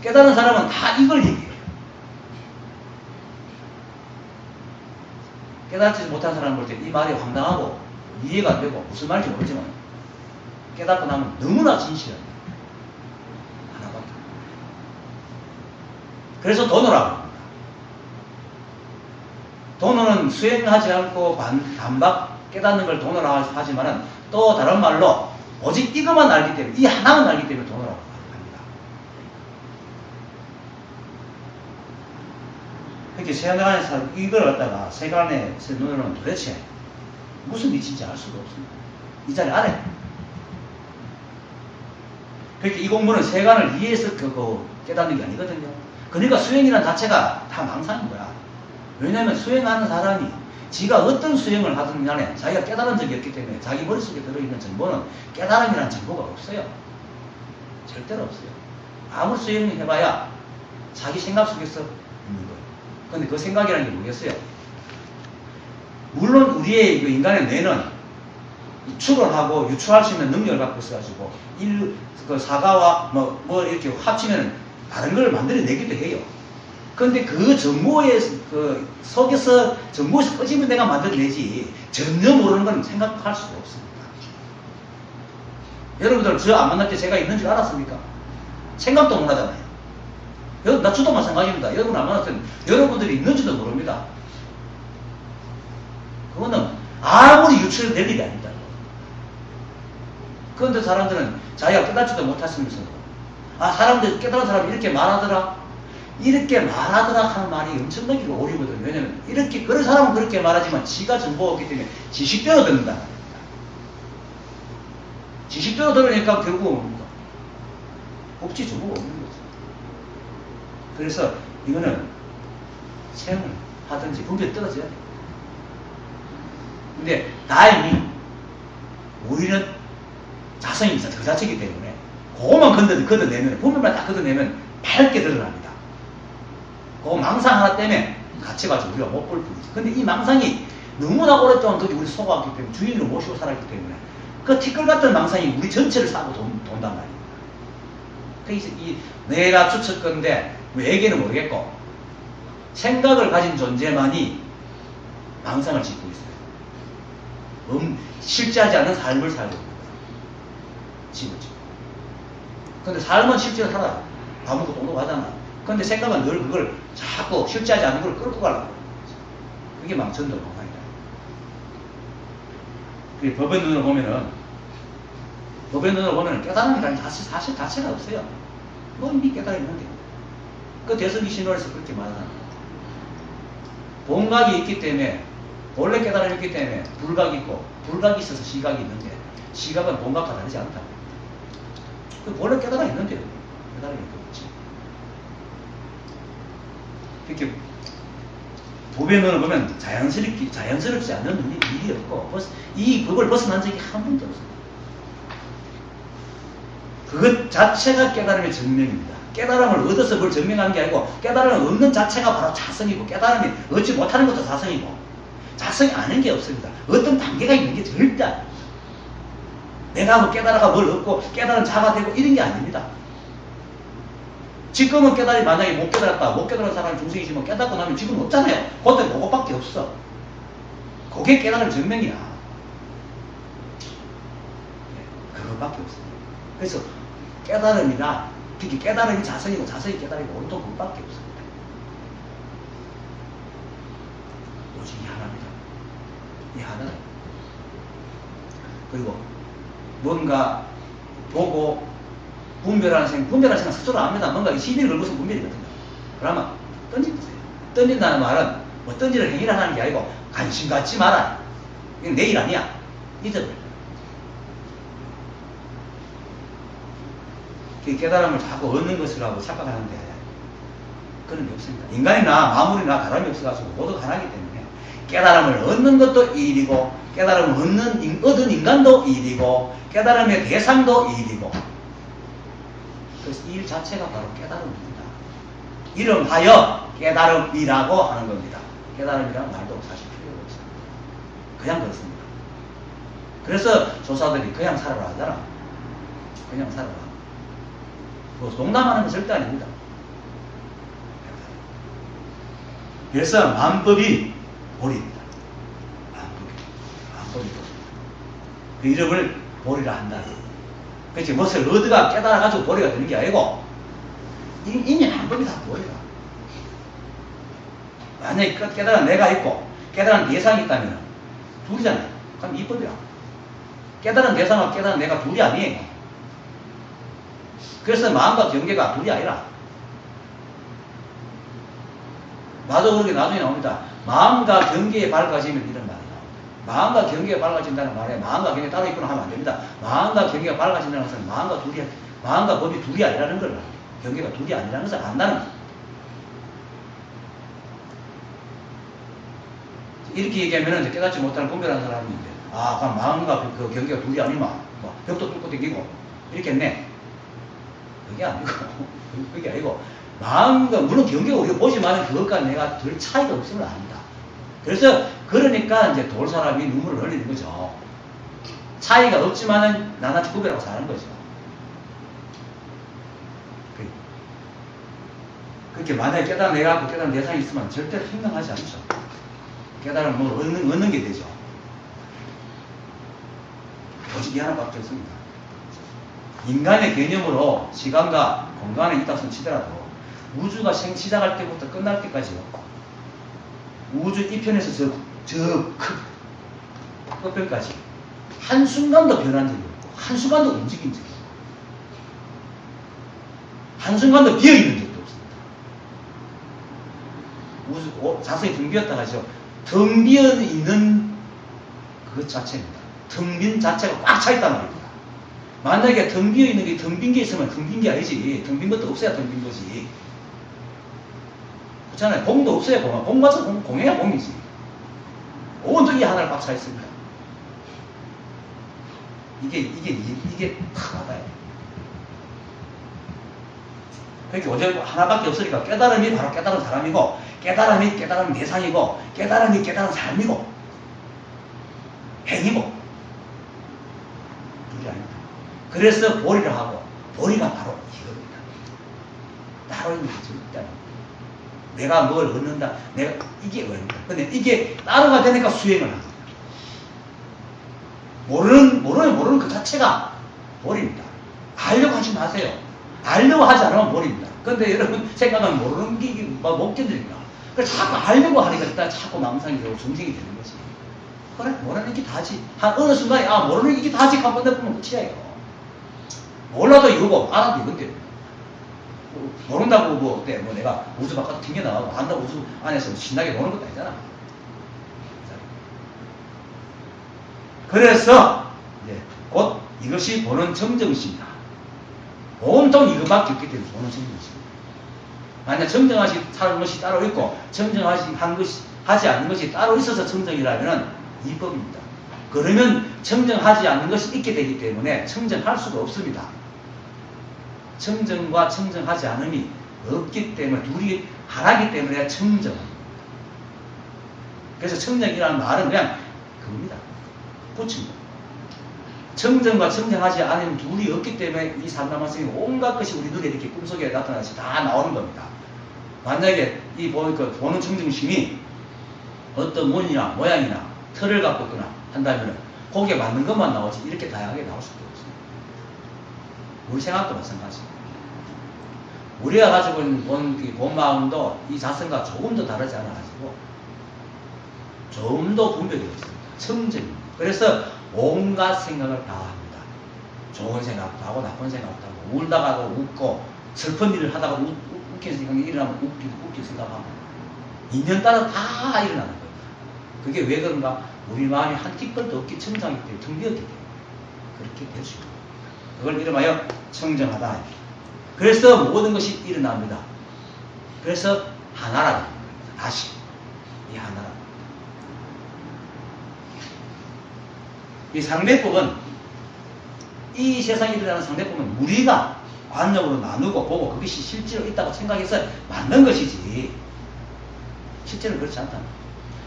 Speaker 1: 깨달은 사람은 다 이걸 얘기해요. 깨닫지 못한 사람 볼 때 이 말이 황당하고 이해가 안 되고 무슨 말인지 모르지만 깨닫고 나면 너무나 진실합니다. 하나밖에. 그래서 도노라고 합니다. 도노는 수행하지 않고 반박 깨닫는 걸 도노라고 하지만은 또 다른 말로 오직 이것만 알기 때문에 이 하나만 알기 때문에 도노라고 합니다. 이렇게 세간에서 이걸 갖다가 세간의 눈으로는 도대체 무슨 이치인지 알 수가 없습니다. 이 자리 아래. 그렇게 이 공부는 세간을 위해서 깨닫는 게 아니거든요. 그러니까 수행이라는 자체가 다 망상인 거야. 왜냐하면 수행하는 사람이 지가 어떤 수행을 하든 간에 자기가 깨달은 적이 없기 때문에 자기 머릿속에 들어있는 정보는 깨달음이라는 정보가 없어요. 절대로 없어요. 아무 수행을 해봐야 자기 생각 속에서 있는 거예요. 근데 그 생각이라는 게 뭐겠어요? 물론 우리의 인간의 뇌는 추론하고 유추할 수 있는 능력을 갖고 있어가지고 그 사과와 뭐 이렇게 합치면 다른 걸 만들어내기도 해요. 그런데 그 정보의 속에서 정보에서 꺼지면 내가 만들어내지 전혀 모르는 건 생각할 수가 없습니다. 여러분들 저 안 만날 때 제가 있는 줄 알았습니까? 생각도 못 하잖아요. 나 저도 마찬가지입니다. 여러분 안 만날 때는 여러분들이 있는지도 모릅니다. 그거는 아무리 유추를 낼 일이 아닙니다. 그런데 사람들은 자기가 깨닫지도 못했으면서 사람들 깨달은 사람이 이렇게 말하더라 하는 말이 엄청나게 오류거든요. 왜냐면 그런 사람은 그렇게 말하지만 지가 정보가 없기 때문에 지식대로 듣는다. 지식대로 들으니까 결국은 뭡니까? 복지 정보가 없는 거죠. 그래서 이거는 체험을 하든지 분별이 떨어져야 돼요. 근데 다행히 우리는 자성이 있어 그 자체이기 때문에 그것만 걷어내면 분별만 딱 걷어내면 밝게 드러납니다. 그 망상 하나 때문에 갇혀가지고 우리가 못 볼 뿐이지. 근데 이 망상이 너무나 오랫동안 거기 우리 속아왔기 때문에 주인을 모시고 살았기 때문에 그 티끌 같은 망상이 우리 전체를 싸고 돈단 말입니다. 그래서 내가 추측 건데 외계는 모르겠고 생각을 가진 존재만이 망상을 짓고 있어요. 실제하지 않는 삶을 살고 있는 거예요. 지구지. 근데 삶은 실제로 살아요. 밥 먹고 똥도 가잖아. 근데 생각은 늘 그걸 자꾸 실제하지 않는 걸 끌고 가려고. 그게 망천도 망상이다. 법의 눈으로 보면은 깨달음이라는 사실 자체가 없어요. 뭐 이미 깨달아 있는데. 그 대성기 신론에서 그렇게 말하잖아요. 본각이 있기 때문에, 본래 깨달음이 있기 때문에 불각이 있고, 불각이 있어서 시각이 있는데, 시각은 본각과 다르지 않다. 그 본래 깨달음이 있는데요. 깨달음이 있지. 이렇게 도변론을 보면 자연스럽지 않는 눈이 일이 없고, 그걸 벗어난 적이 한 번도 없습니다. 그것 자체가 깨달음의 증명입니다. 깨달음을 얻어서 그걸 증명하는 게 아니고, 깨달음을 얻는 자체가 바로 자성이고, 깨달음이 얻지 못하는 것도 자성이고, 자성이 아닌 게 없습니다. 어떤 단계가 있는 게 절대 아닙니다. 내가 뭐 깨달아가 뭘 얻고, 깨달은 자가 되고, 이런 게 아닙니다. 지금은 깨달이 만약에 못 깨달은 사람이 중생이지만 깨닫고 나면 지금 없잖아요. 그때 그것밖에 없어. 그게 깨달음 증명이야. 그것밖에 없습니다. 그래서 깨달음이나, 특히 깨달음이 자성이고 자성이 깨달음이고 온통 그것밖에 없습니다. 오직 이 하나입니다. 이 하나. 그리고 뭔가 보고 분별하는 생각 스스로 압니다. 뭔가 시비를 걸고서 분별이거든요. 그러면 던지세요. 던진다는 말은 뭐 던지는 행위를 하는 게 아니고 관심 갖지 마라. 이건 내 일 아니야. 잊어버려. 깨달음을 자꾸 얻는 것이라고 착각하는데 그런 게 없습니다. 인간이나 마물이나 다름이 없어가지고 모두 하나이기 때문에 깨달음을 얻는 것도 일이고, 깨달음을 얻은 인간도 일이고, 깨달음의 대상도 일이고. 그래서 이 일 자체가 바로 깨달음입니다. 이름하여 깨달음이라고 하는 겁니다. 깨달음이라는 말도 사실 필요가 없습니다. 그냥 그렇습니다. 그래서 조사들이 그냥 살아라 하잖아. 그냥 살아라. 뭐 농담하는 건 절대 아닙니다. 그래서 만법이 보리입니다. 만법이 보리. 그 이름을 보리라 한다. 그렇지, 무엇을 얻어가 깨달아가지고 보리가 되는 게 아니고, 이미 만법이 다 보리라. 만약에 깨달은 내가 있고, 깨달은 대상이 있다면, 둘이잖아요. 그럼 이법이야. 깨달은 대상과 깨달은 내가 둘이 아니에요. 그래서 마음과 경계가 둘이 아니라, 나도 그렇게 나중에 나옵니다. 마음과 경계에 밝아지면 이런 말이 나옵니다. 마음과 경계가 밝아진다는 말에 마음과 경계 따로 있구나 하면 안 됩니다. 마음과 경계가 밝아진다는 것은 마음과 법이 둘이 아니라는 걸, 경계가 둘이 아니라는 것을 안다는 거예요. 이렇게 얘기하면 이제 깨닫지 못하는 분별하는 사람이 있는데, 그럼 마음과 그 경계가 둘이 아니면 뭐 벽도 뚫고 다니고 이렇게 했네. 그게 아니고 마음과, 물론 경계가 우리가 보지만 그것과 내가 별 차이가 없음을 압니다. 그래서 그러니까 이제 돌 사람이 눈물을 흘리는 거죠. 차이가 없지만은 나같이 구별하고 사는 거죠. 그렇게 만약에 깨달은 내가 갖고 깨달은 대상이 있으면 절대 행동하지 않죠. 깨달은 뭘 얻는 게 되죠. 오직 이 하나밖에 없습니다. 인간의 개념으로 시간과 공간에 있다고 치더라도 우주가 시작할 때부터 끝날 때까지요. 우주 이편에서 저 끝편까지 한순간도 변한 적이 없고, 한순간도 움직인 적이 없고, 한순간도 비어있는 적도 없습니다. 우주, 자성이 텅 비었다 하죠. 텅 비어있는 그것 자체입니다. 텅 빈 자체가 꽉 차있단 말입니다. 만약에 텅 비어있는 게 텅 빈 게 있으면 텅 빈 게 아니지. 텅 빈 것도 없어야 텅 빈 거지. 그렇잖아요. 공도 없어야 공이야. 공 맞춰 공해야 공이지. 온전히 하나를 꽉 차 있습니다. 이게 다 맞아요. 그렇게 오직 하나밖에 없으니까 깨달음이 바로 깨달은 사람이고, 깨달음이 깨달은 대상이고, 깨달음이 깨달은 삶이고, 행이고, 둘이 아닙니다. 그래서 보리라 하고, 보리가 바로 이겁니다. 따로 있는 게 절대 아닙니다. 내가 뭘 얻는다, 이게 얻는다. 근데 이게 따로가 되니까 수행을 합니다. 모르는 그 자체가 보리입니다. 알려고 하지 마세요. 알려고 하지 않으면 보리입니다. 근데 여러분 생각은 모르는 게 못 견디니까. 그래서 자꾸 알려고 하니까 일단 자꾸 망상이 되고 중생이 되는 거지. 그래, 모르는 게 다지. 어느 순간에, 모르는 게 다지. 한번 내보면 끝이에요. 몰라도 이거고, 알아도 이건데. 모른다고 뭐 어때? 뭐 내가 우주 바깥 튕겨나가고 한다고 우주 안에서 신나게 노는 것도 아니잖아. 그래서 이제 곧 이것이 보는 정정심이다. 온통 이것밖에 없기 때문에 보는 정정심이다. 만약 정정하지 사는 것이 따로 있고 정정하지 하지 않는 것이 따로 있어서 정정이라면 이법입니다. 그러면 정정하지 않는 것이 있게 되기 때문에 정정할 수가 없습니다. 정정과 정정하지 않음이 없기 때문에 둘이 하나이기 때문에 정정합니다. 그래서 정정이라는 말은 그냥 그겁니다. 붙인 거. 정정과 정정하지 않은 둘이 없기 때문에 이 삼라만성이 온갖 것이 우리 눈에 이렇게 꿈속에 나타나서 다 나오는 겁니다. 만약에 이 보는 정정심이 어떤 원이나 모양이나 틀을 갖고 있거나 한다면 거기에 맞는 것만 나오지 이렇게 다양하게 나올 수도 없습니다. 우리 생각도 마찬가지입니다. 우리가 가지고 있는 본 마음도 이 자성과 조금 더 다르지 않아가지고 좀 더 분별이 없습니다. 청정입니다. 그래서 온갖 생각을 다 합니다. 좋은 생각도 하고 나쁜 생각도 하고 울다가도 웃고 슬픈 일을 하다가 웃긴 생각이 일어나면 웃긴 생각하고 인연 따라 다 일어나는 겁니다. 그게 왜 그런가? 우리 마음이 한 틱벌도 없기 청정하기 때문에 텅 비었기 때문에 그렇게 될 수 있는 겁니다. 그걸 이름하여 청정하다. 그래서 모든 것이 일어납니다. 그래서 하나라는 겁니다. 다시 이 하나라. 이 상대법은 이 세상에 일어나는 상대법은 우리가 관념으로 나누고 보고 그것이 실제로 있다고 생각해서 맞는 것이지 실제는 그렇지 않다.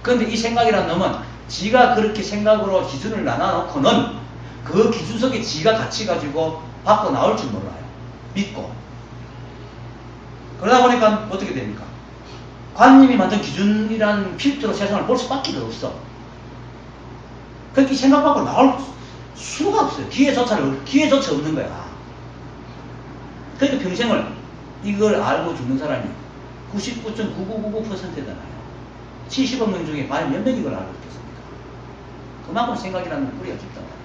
Speaker 1: 그런데 이 생각이라는 놈은 지가 그렇게 생각으로 기준을 나눠놓고는 그 기준 속에 지가 가치 가지고 밖으로 나올 줄 몰라요. 믿고. 그러다 보니까 어떻게 됩니까? 관념이 만든 기준이라는 필터로 세상을 볼 수밖에 없어. 그렇게 생각 밖으로 나올 수가 없어요. 기회조차 없는 거야. 그러니까 평생을 이걸 알고 죽는 사람이 99.9999%잖아요. 70억 명 중에 과연 몇 명이 이걸 알고 있겠습니까? 그만큼 생각이라는 뿌리가 깊다고 합니다.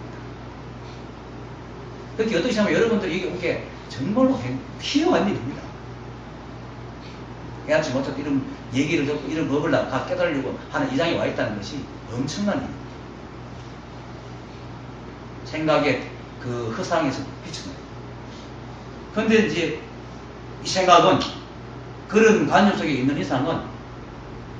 Speaker 1: 그렇게 어떻게 생각하면 여러분들이 이게 정말로 필요한 일입니다. 깨닫지 못해도 이런 얘기를 듣고 이런 법을 다 깨달으려고 하는 이장이 와 있다는 것이 엄청난 일입니다. 생각의 그 허상에서 비추는 거예요. 그런데 이제 이 생각은 그런 관념 속에 있는 이상은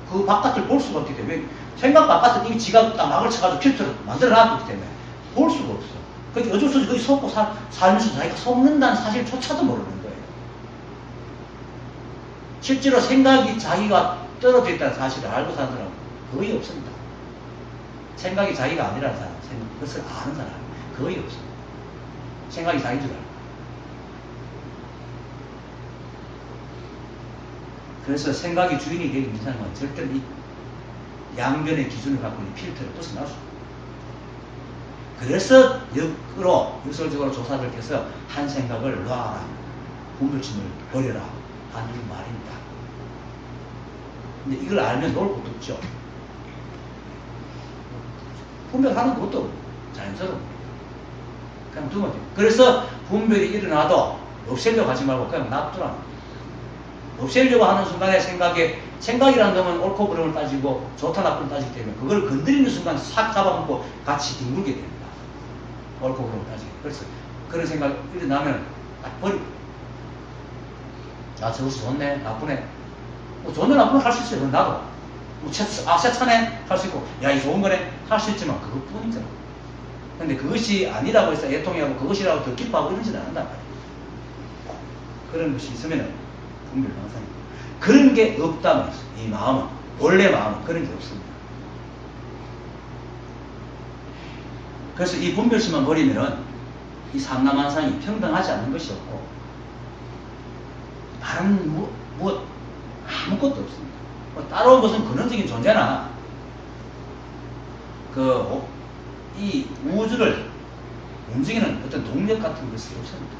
Speaker 1: 그 바깥을 볼 수가 없기 때문에 생각 바깥은 이미 지가 딱 막을 쳐가지고 필터를 만들어 놨기 때문에 볼 수가 없어. 그러니까 어쩔 수 없이 거기 속고 살면서 자기가 속는다는 사실조차도 모르는 거예요. 실제로 생각이 자기가 떨어져 있다는 사실을 알고 사는 사람은 거의 없습니다. 생각이 자기가 아니라는 사람, 그것을 아는 사람 거의 없습니다. 생각이 자기인 줄 알고. 그래서 생각이 주인이 되기 위한 사람은 절대로 이 양변의 기준을 갖고 있는 필터를 벗어날 수 없습니다. 그래서 역설적으로 조사를 해서 한 생각을 놔라, 분별심을 버려라 하는 말입니다. 근데 이걸 알면 놓을 것도 없죠. 분별하는 것도 자연스러운 그냥 두면 돼요. 그래서 분별이 일어나도 없애려고 하지 말고 그냥 놔두라. 없애려고 하는 순간에 생각이라는 놈은 옳고 그름을 따지고 좋다 나쁨을 따지기 때문에 그걸 건드리는 순간 싹 잡아먹고 같이 뒹굴게 됩니다. 옳고 그름을 따지기. 그래서 그런 생각이 일어나면 딱 버리고. 아, 저것이 좋네, 나쁘네. 뭐 좋네, 나쁘네 할 수 있어요. 그럼 나도. 뭐 세차네 할 수 있고, 야, 이 좋은 거네 할 수 있지만 그것뿐이죠. 근데 그것이 아니라고 해서 애통해하고 그것이라고 더 기뻐하고 이러지는 않는단 말이에요. 그런 것이 있으면은 분별망상입니다. 그런 게 없다면 이 마음은, 원래 마음은 그런 게 없습니다. 그래서 이 분별심만 버리면은 이 삼라만상이 평등하지 않는 것이 없고 다른 아무것도 없습니다. 뭐 따로 무슨 근원적인 존재나 이 우주를 움직이는 어떤 동력 같은 것이 없습니다.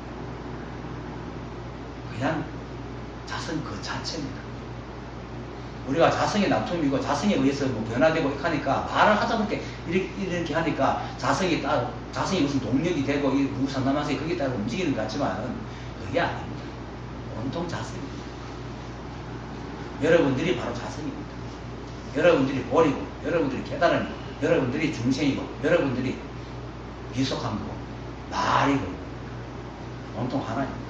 Speaker 1: 그냥 자성 그 자체입니다. 우리가 자성의 나툼이고 자성에 의해서 뭐 변화되고 이렇게 하니까 말을 하다 보니까 이렇게 하니까 자성이 무슨 동력이 되고 이 우상남한성이 거기에 따라 움직이는 것 같지만 그게 아닙니다. 온통 자성입니다. 여러분들이 바로 자성입니다. 여러분들이 볼이고, 여러분들이 깨달음이고, 여러분들이 중생이고, 여러분들이 비속한 거고, 말이고, 온통 하나입니다.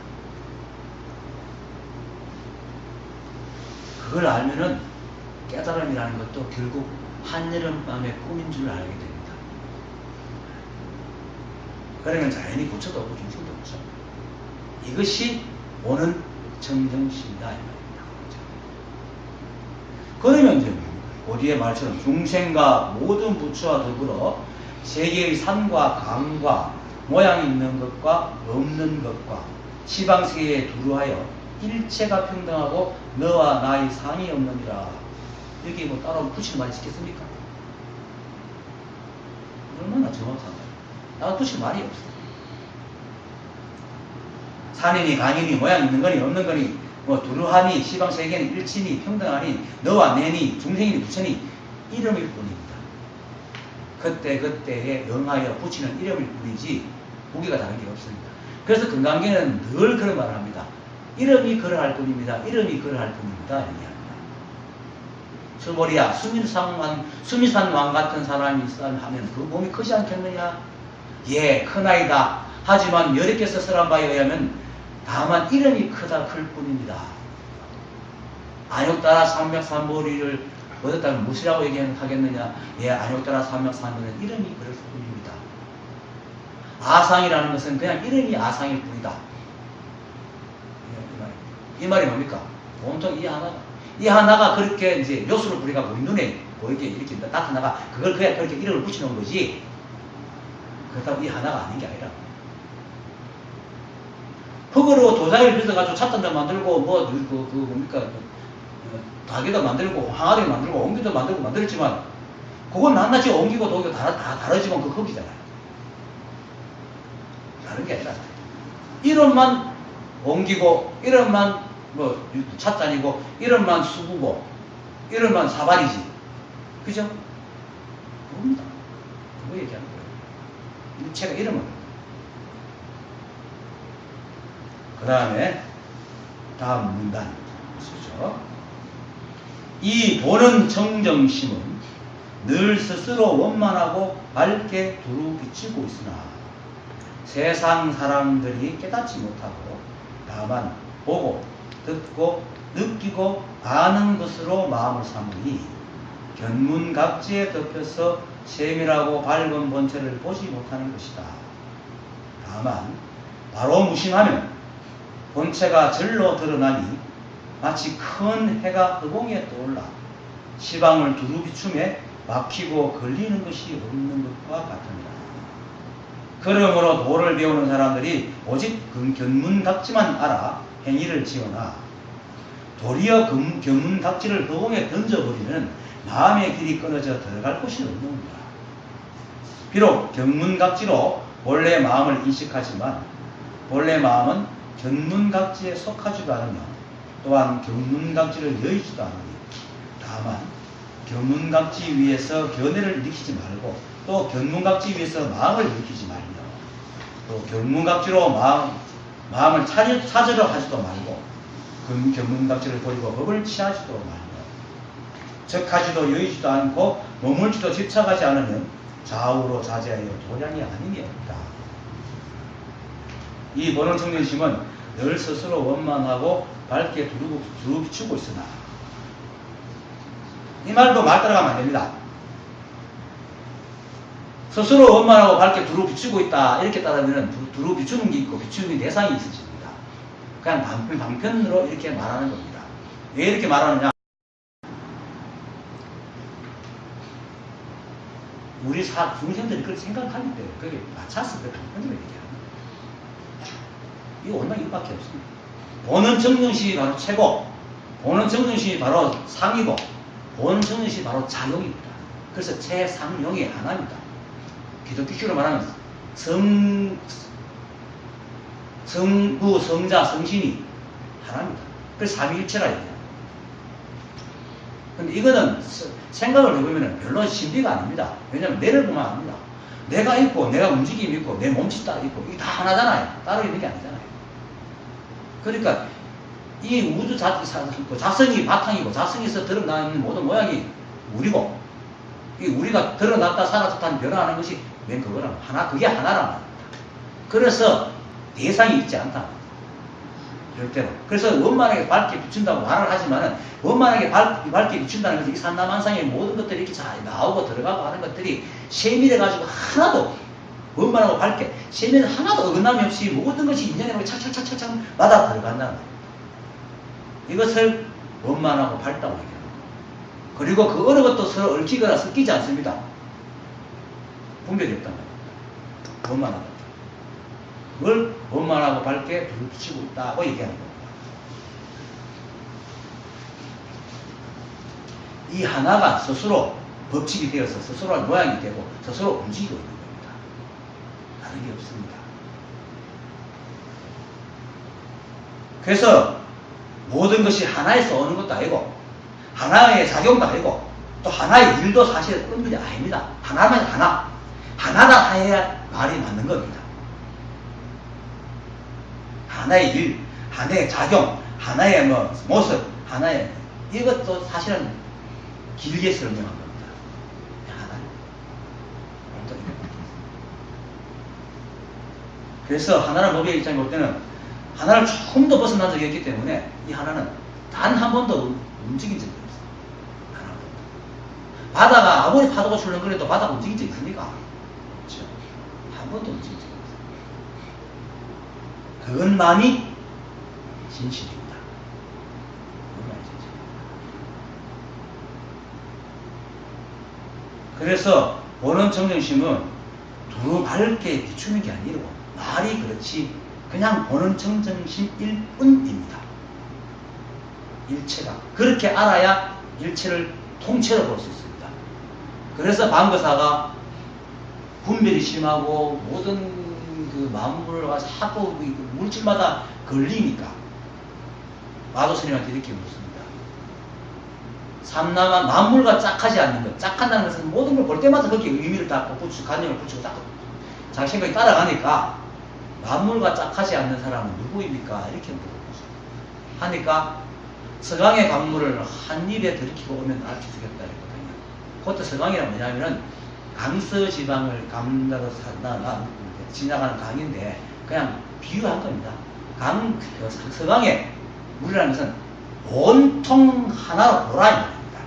Speaker 1: 그걸 알면은 깨달음이라는 것도 결국 한여름밤의 꿈인 줄 알게 됩니다. 그러면 자연히 부처도 없고 중생도 없죠. 이것이 오는 정정심이다 이 말입니다. 그러면 이제 어디의 말처럼 중생과 모든 부처와 더불어 세계의 산과 강과 모양 있는 것과 없는 것과 시방세계에 두루하여 일체가 평등하고 너와 나의 상이 없느니라. 여기 뭐 따로 붙일 말이 있겠습니까? 얼마나 정확한가요? 나도 붙일 말이 없어. 산이니 강이니 모양 있는 거니 없는 거니 뭐 두루하니 시방세계니 일치니 평등하니 너와 내니 중생이니 부처니 이름일 뿐입니다. 그때그때에 응하여 붙이는 이름일 뿐이지 보기가 다른 게 없습니다. 그래서 금강경에는 늘 그런 말을 합니다. 이름이 그러할 뿐입니다. 이름이 그러할 뿐입니다. 이렇게 합니다. 수모리야 수미산 왕 같은 사람이 있으면 하면 그 몸이 크지 않겠느냐? 예, 크나이다. 하지만 여러께서 설한 바에 의하면 다만 이름이 크다 클 뿐입니다. 안욕따라 삼맥삼보리를 얻었다면 무엇이라고 얘기하겠느냐? 예, 안욕따라 삼맥삼보리는 이름이 그럴 뿐입니다. 아상이라는 것은 그냥 이름이 아상일 뿐이다. 이 말이 뭡니까? 온통 이 하나가 그렇게 이제 요술을 부리가 우리 눈에 보이게 이렇게 나타나가 그걸 그냥 그렇게 이름을 붙여놓은 거지. 그렇다고 이 하나가 아닌 게 아니라. 흙으로 도자기를 빚어가지고 찻잔도 만들고 뭡니까? 가게도 만들고 항아리도 만들고 옹기도 만들고 만들었지만 그건 낱낱이 옹기고 도기고 다 다르지만 그 흙이잖아요. 다른 게 아니라 이름만 옹기고 이름만 뭐 찻잔이고 이름만 수구고 이름만 사발이지. 그죠? 그겁니다. 그거 얘기하는 거예요. 일체가 이름은. 그 다음에 다음 문단 보시죠. 이 보는 정정심은 늘 스스로 원만하고 밝게 두루 비치고 있으나 세상 사람들이 깨닫지 못하고 다만 보고 듣고 느끼고 아는 것으로 마음을 삼으니 견문각지에 덮여서 세밀하고 밝은 본체를 보지 못하는 것이다. 다만 바로 무심하면 본체가 절로 드러나니 마치 큰 해가 허공에 떠올라 시방을 두루 비춤에 막히고 걸리는 것이 없는 것과 같으니라. 그러므로 도를 배우는 사람들이 오직 견문각지만 알아 행위를 지어나 도리어 견문각지를 허공에 던져버리면 마음의 길이 끊어져 들어갈 곳이 없는 겁니다. 비록 견문각지로 본래 마음을 인식하지만 본래 마음은 견문각지에 속하지도 않으며 또한 견문각지를 여의지도 않으니 다만 견문각지 위에서 견해를 일으키지 말고 또 견문각지 위에서 마음을 일으키지 말며 또 견문각지로 마음을 찾으려 하지도 말고 견문각지를 버리고 법을 취하지도 말며 적하지도 여의지도 않고 머물지도 집착하지 않으면 좌우로 자제하여 도량이 아님이 없다. 이 보는 청년심은 늘 스스로 원만하고 밝게 두루 비추고 있으나 이 말도 말 따라가면 안 됩니다. 스스로 원만하고 밝게 두루 비추고 있다 이렇게 따르면 두루 비추는 게 있고 비추는 대상이 있으십니다. 그냥 방편으로 이렇게 말하는 겁니다. 왜 이렇게 말하느냐? 우리 중생들이 그렇게 생각하기 때문에 그게 맞춰서 그 방편으로 얘기하는 거예요. 이거 원망 이밖에 없습니다. 보는 정정심이 바로 최고, 보는 정정심이 바로 상이고, 보는 정정심이 바로 자용입니다. 그래서 최상용이 하나입니다. 기독교식으로 말하면 성부, 성자, 성신이 하나입니다. 그래서 삼위일체라 얘기해요. 근데 이거는 생각을 해보면 별로 신비가 아닙니다. 왜냐하면 내를 보면 압니다. 내가 있고, 내가 움직임이 있고, 내 몸짓 따로 있고, 이게 다 하나잖아요. 따로 있는 게 아니잖아요. 그러니까 이 우주 자성이 바탕이고 자성에서 드러나는 모든 모양이 우리고 이 우리가 드러났다 사라졌다 변화하는 것이 맨 그거란 하나 그게 하나란 말입니다. 그래서 대상이 있지 않다. 절대로. 그래서 원만하게 밝게 비춘다고 말을 하지만은 원만하게 밝게 비춘다는 것은 이 산나만상의 모든 것들이 이렇게 잘 나오고 들어가고 하는 것들이 세밀해가지고 하나도 원만하고 밝게 세밀 하나도 어긋남이 없이 모든 것이 인연으로 착착착착착 마다 들어간다는 거예요. 이것을 원만하고 밝다고 얘기합니다. 그리고 그 어느 것도 서로 얽히거나 섞이지 않습니다. 분별이 없단 말이에요. 원만하다. 그걸 원만하고 밝게 불을 붙이고 있다고 얘기하는 겁니다. 이 하나가 스스로 법칙이 되어서 스스로 모양이 되고 스스로 움직이고 있는 겁니다. 다른 게 없습니다. 그래서 모든 것이 하나에서 오는 것도 아니고 하나의 작용도 아니고 또 하나의 일도 사실 은근히 아닙니다. 하나만 하나다 해야 말이 맞는 겁니다. 하나의 일, 하나의 작용, 하나의 모습, 하나의 이것도 사실은 길게 설명한 겁니다. 하나. 그래서 하나는 법의 입장에 볼 때는 하나를 조금 더 벗어난 적이 없기 때문에 이 하나는 단 한 번도 움직인 적이 없어요. 단 한 번도. 바다가 아무리 파도가 출렁거려도 바다가 움직인 적이 있습니까? 그렇죠. 한 번도 움직인 적이 없어요. 그것만이 진실입니다. 그것만이 진실입니다. 그래서 보는 청정심은 두루 밝게 비추는 게 아니고 말이 그렇지 그냥 보는 청정심일 뿐입니다. 일체가. 그렇게 알아야 일체를 통째로 볼 수 있습니다. 그래서 방거사가 분별이 심하고 모든 그 만물을 가서 하고 물질마다 걸리니까 마도 스님한테 이렇게 묻습니다. 삼나만 만물과 짝하지 않는 것. 짝한다는 것은 모든 걸 볼 때마다 그렇게 의미를 딱 붙이고 관념을 붙이고 딱 자기 생각이 따라가니까 만물과 짝하지 않는 사람은 누구입니까? 이렇게 물어보죠. 하니까 서강의 강물을 한 입에 들이키고 오면 알수 있겠다 했거든요. 그것도 서강이란 뭐냐면은 강서지방을 감다로 지나가는 강인데 그냥 비유한 겁니다. 서강의 물이라는 것은 온통 하나로 보라 이 말입니다.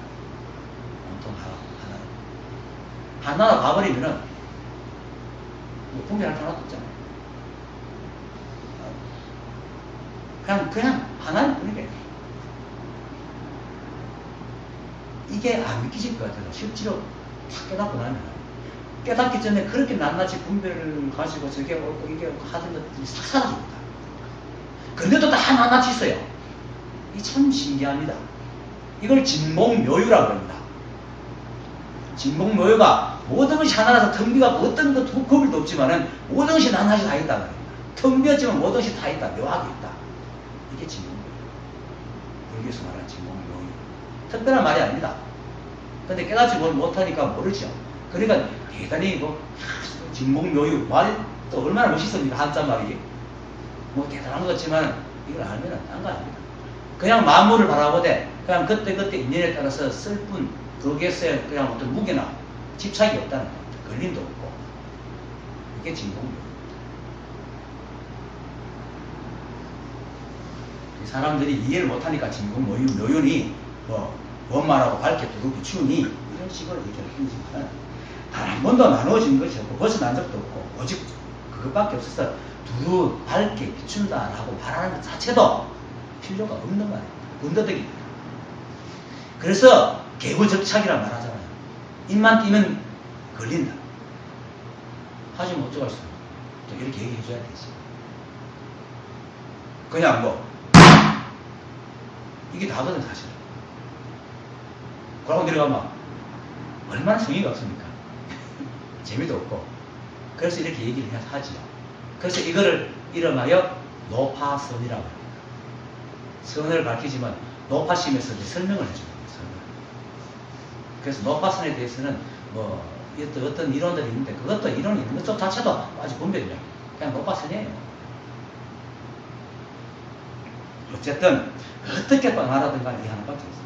Speaker 1: 온통 하나로 가버리면은 뭐 분별할 거 하나도 없잖아요. 그냥 하나일 뿐이래. 이게 안 믿기질 것 같아요. 실제로 탁 깨닫고 나면 깨닫기 전에 그렇게 낱낱이 분별을 가지고 저게 옳고 이게 옳고 하던 것들이 싹 사라집니다. 그런데도 다 낱낱이 있어요. 이 참 신기합니다. 이걸 진몽묘유라고 합니다. 진몽묘유가 모든 것이 하나라서 텅비가 어떤 것 구별도 없지만은 모든 것이 낱낱이 다 있다 말입니다. 텅비었지만 모든 것이 다 있다. 묘하게 있다. 이게 진몽묘유. 불교에서 말하는 진몽묘유. 특별한 말이 아닙니다. 근데 깨닫지 못하니까 모르죠. 그러니까 대단히 진몽묘유 말이 또 얼마나 멋있습니까? 한자말이. 뭐 대단한 것 같지만 이걸 알면은 딴 거 아닙니다. 그냥 만물을 바라보되 그냥 그때그때 인연에 따라서 쓸 뿐 거기에서 그냥 어떤 무게나 집착이 없다는 겁니다. 걸림도 없고. 이게 진몽묘유. 사람들이 이해를 못하니까 진몽묘유니 원만하고 밝게 두루 비추니 이런 식으로 얘기를 하지만 단 한 번도 나누어진 것이 없고 벗어난 적도 없고 오직 그것밖에 없어서 두루 밝게 비춘다라고 말하는 것 자체도 필요가 없는 말입니다. 군더더기입니다. 그래서 개구적착이라고 말하잖아요. 입만 띄면 걸린다. 하지만 어쩌겠어요. 또 이렇게 얘기해줘야 되지. 그냥 이게 다거든 사실. 그러고 내려가면 얼마나 성의가 없습니까? 재미도 없고. 그래서 이렇게 얘기를 하지요. 그래서 이거를 이름하여 노파선이라고 합니다. 선을 밝히지만 노파심에서 이제 설명을 해줍니다. 그래서 노파선에 대해서는 어떤 이론들이 있는데 그것도 이론이 있는 것 자체도 아주 분별이에요. 그냥 노파선이에요. 어쨌든 어떻게 말하든 간에 이 하나밖에 없습니다.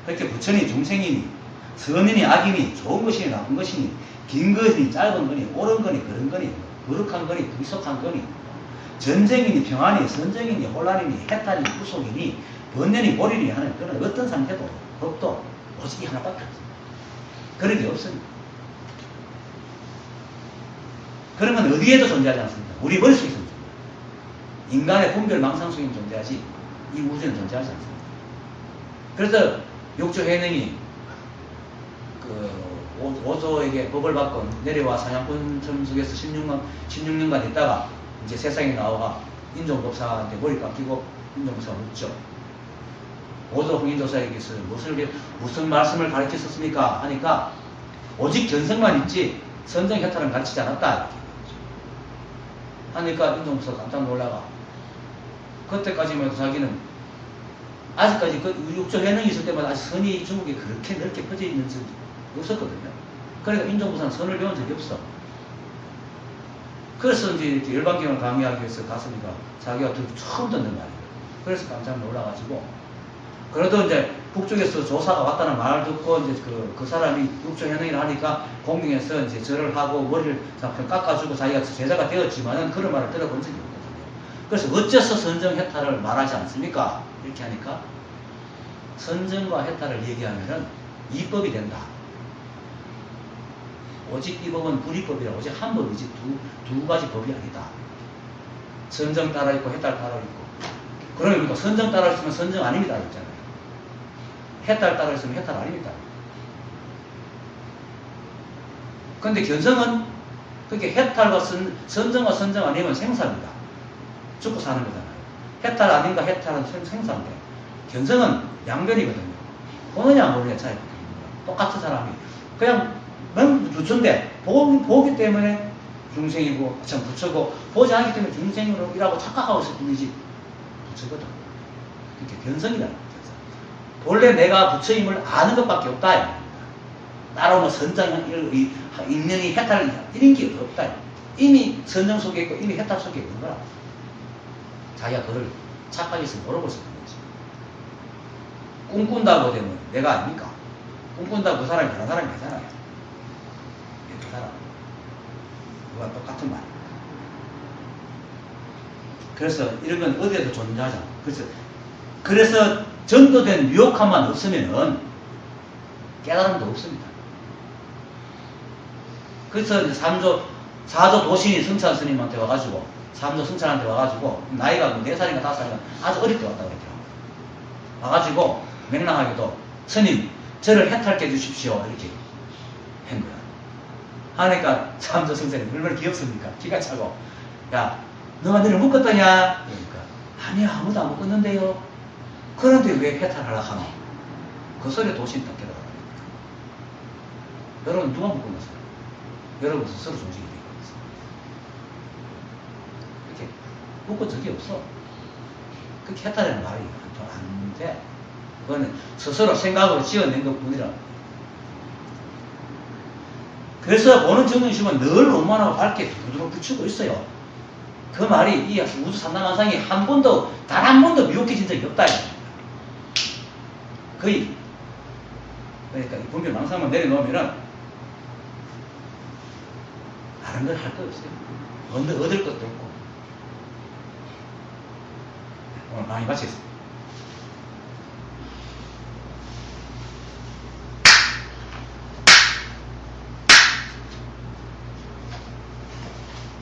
Speaker 1: 그렇게 부처니 중생이니 선이니 악이니 좋은 것이니 나쁜 것이니 긴 거니 짧은 거니 옳은 거니 그런 거니 거룩한 거니 부속한 거니 전쟁이니 평안이니 선쟁이니 혼란이니 해탈이니 후속이니 번뇌니 몰이니 하는 그런 어떤 상태도 법도 오직 이 하나밖에 없습니다. 그런 게 없습니다. 그런 건 어디에도 존재하지 않습니다. 우리 머릿속에 존재합니다. 인간의 분별 망상 속에 존재하지 이 우주에는 존재하지 않습니다. 그래서 육조 해능이 그 오조에게 법을 받고 내려와 사냥꾼 섬속에서 16년간 있다가 이제 세상에 나와가 인종법사한테 머리 깎이고 인종법사가 묻죠. 오조 홍인도사에게서 무슨 말씀을 가르쳤었습니까? 하니까 오직 견성만 있지 선정 해탈은 가르치지 않았다. 이렇게 하니까 인종법사가 깜짝 놀라가 그때까지만 해도 자기는 아직까지 그 육조 해능이 있을 때마다 아직 선이 중국에 그렇게 넓게 퍼져 있는 적이 없었거든요. 그러니까 인종법사는 선을 배운 적이 없어. 그래서 이제 이렇게 열반경을 강의하기 위해서 갔으니까 자기가 처음 듣는 말이에요. 그래서 깜짝 놀라가지고 그래도 이제 북쪽에서 조사가 왔다는 말을 듣고 이제 그 사람이 육조 해능이라 하니까 공경에서 이제 절을 하고 머리를 깎아주고 자기가 제자가 되었지만은 그런 말을 들어본 적이 없거든요. 그래서 어째서 선정 해탈을 말하지 않습니까? 이렇게 하니까 선정과 해탈을 얘기하면은 이법이 된다. 오직 이 법은 불이법이라 오직 한 법이지 두 가지 법이 아니다. 선정 따라 있고 해탈 따라 있고. 그러면 선정 따라 있으면 선정 아닙니다. 있잖아요. 해탈 따라 있으면 해탈 아닙니다. 근데 견성은 그게 해탈과 선정과 선정 아니면 생사입니다. 죽고 사는 거잖아요. 해탈 아닌가 해탈은 생사인데 견성은 양변이거든요. 보느냐 안 보느냐 차이. 똑같은 사람이 그냥 넌 부처인데 보기 때문에 중생이고 참 부처고 보지 않기 때문에 중생이라고 착각하고 있을 뿐이지 부처거든. 이렇게 변성이다. 본래 내가 부처임을 아는 것밖에 없다. 따로 뭐 선정, 인명이 해탈 이런 게 없다. 이미 선정 속에 있고 이미 해탈 속에 있는 거라. 자기가 그걸 착각해서 모르고 있었던 거지. 꿈꾼다고 되면 내가 아닙니까? 꿈꾼다고 그 사람이 다른 사람이 되잖아요. 그 사람. 그거와 똑같은 말. 그래서 이런 건 어디에도 존재하잖아. 그래서 전도된 유혹함만 없으면은 깨달음도 없습니다. 그래서 이제 4조 도신이 성찬 스님한테 와가지고 3조 성찬한테 와가지고 나이가 4살인가 5살인가 아주 어릴 때 왔다 그랬더라고. 와가지고 명랑하게도 스님 저를 해탈케 해주십시오 이렇게 한 거야. 하니까 3조 성찬이 얼마나 귀엽습니까? 기가 차고 야 너가 너를 묶었더냐? 그러니까 아니야 아무도 안 묶었는데요. 그런데 왜 해탈하려고 하노? 그 소리에 도신이 딱 깨달아요. 여러분 누가 묶어놨어요? 여러분 스스로 조직이 되어 있어요. 이렇게 묶은 적이 없어. 그렇게 해탈하는 말이 안 돼. 그거는 스스로 생각으로 지어낸 것 뿐이라. 그래서 보는 정신심은 늘 원만하고 밝게 두드러 붙이고 있어요. 그 말이 이 우주 산당한상이 한 번도 단 한 번도 미혹해진 적이 없다. 거의 그러니까 이 분별 망상만 내려놓으면은 다른 걸 할 거 없어요. 얻을 것도 없고 오늘 많이 마치겠습니다.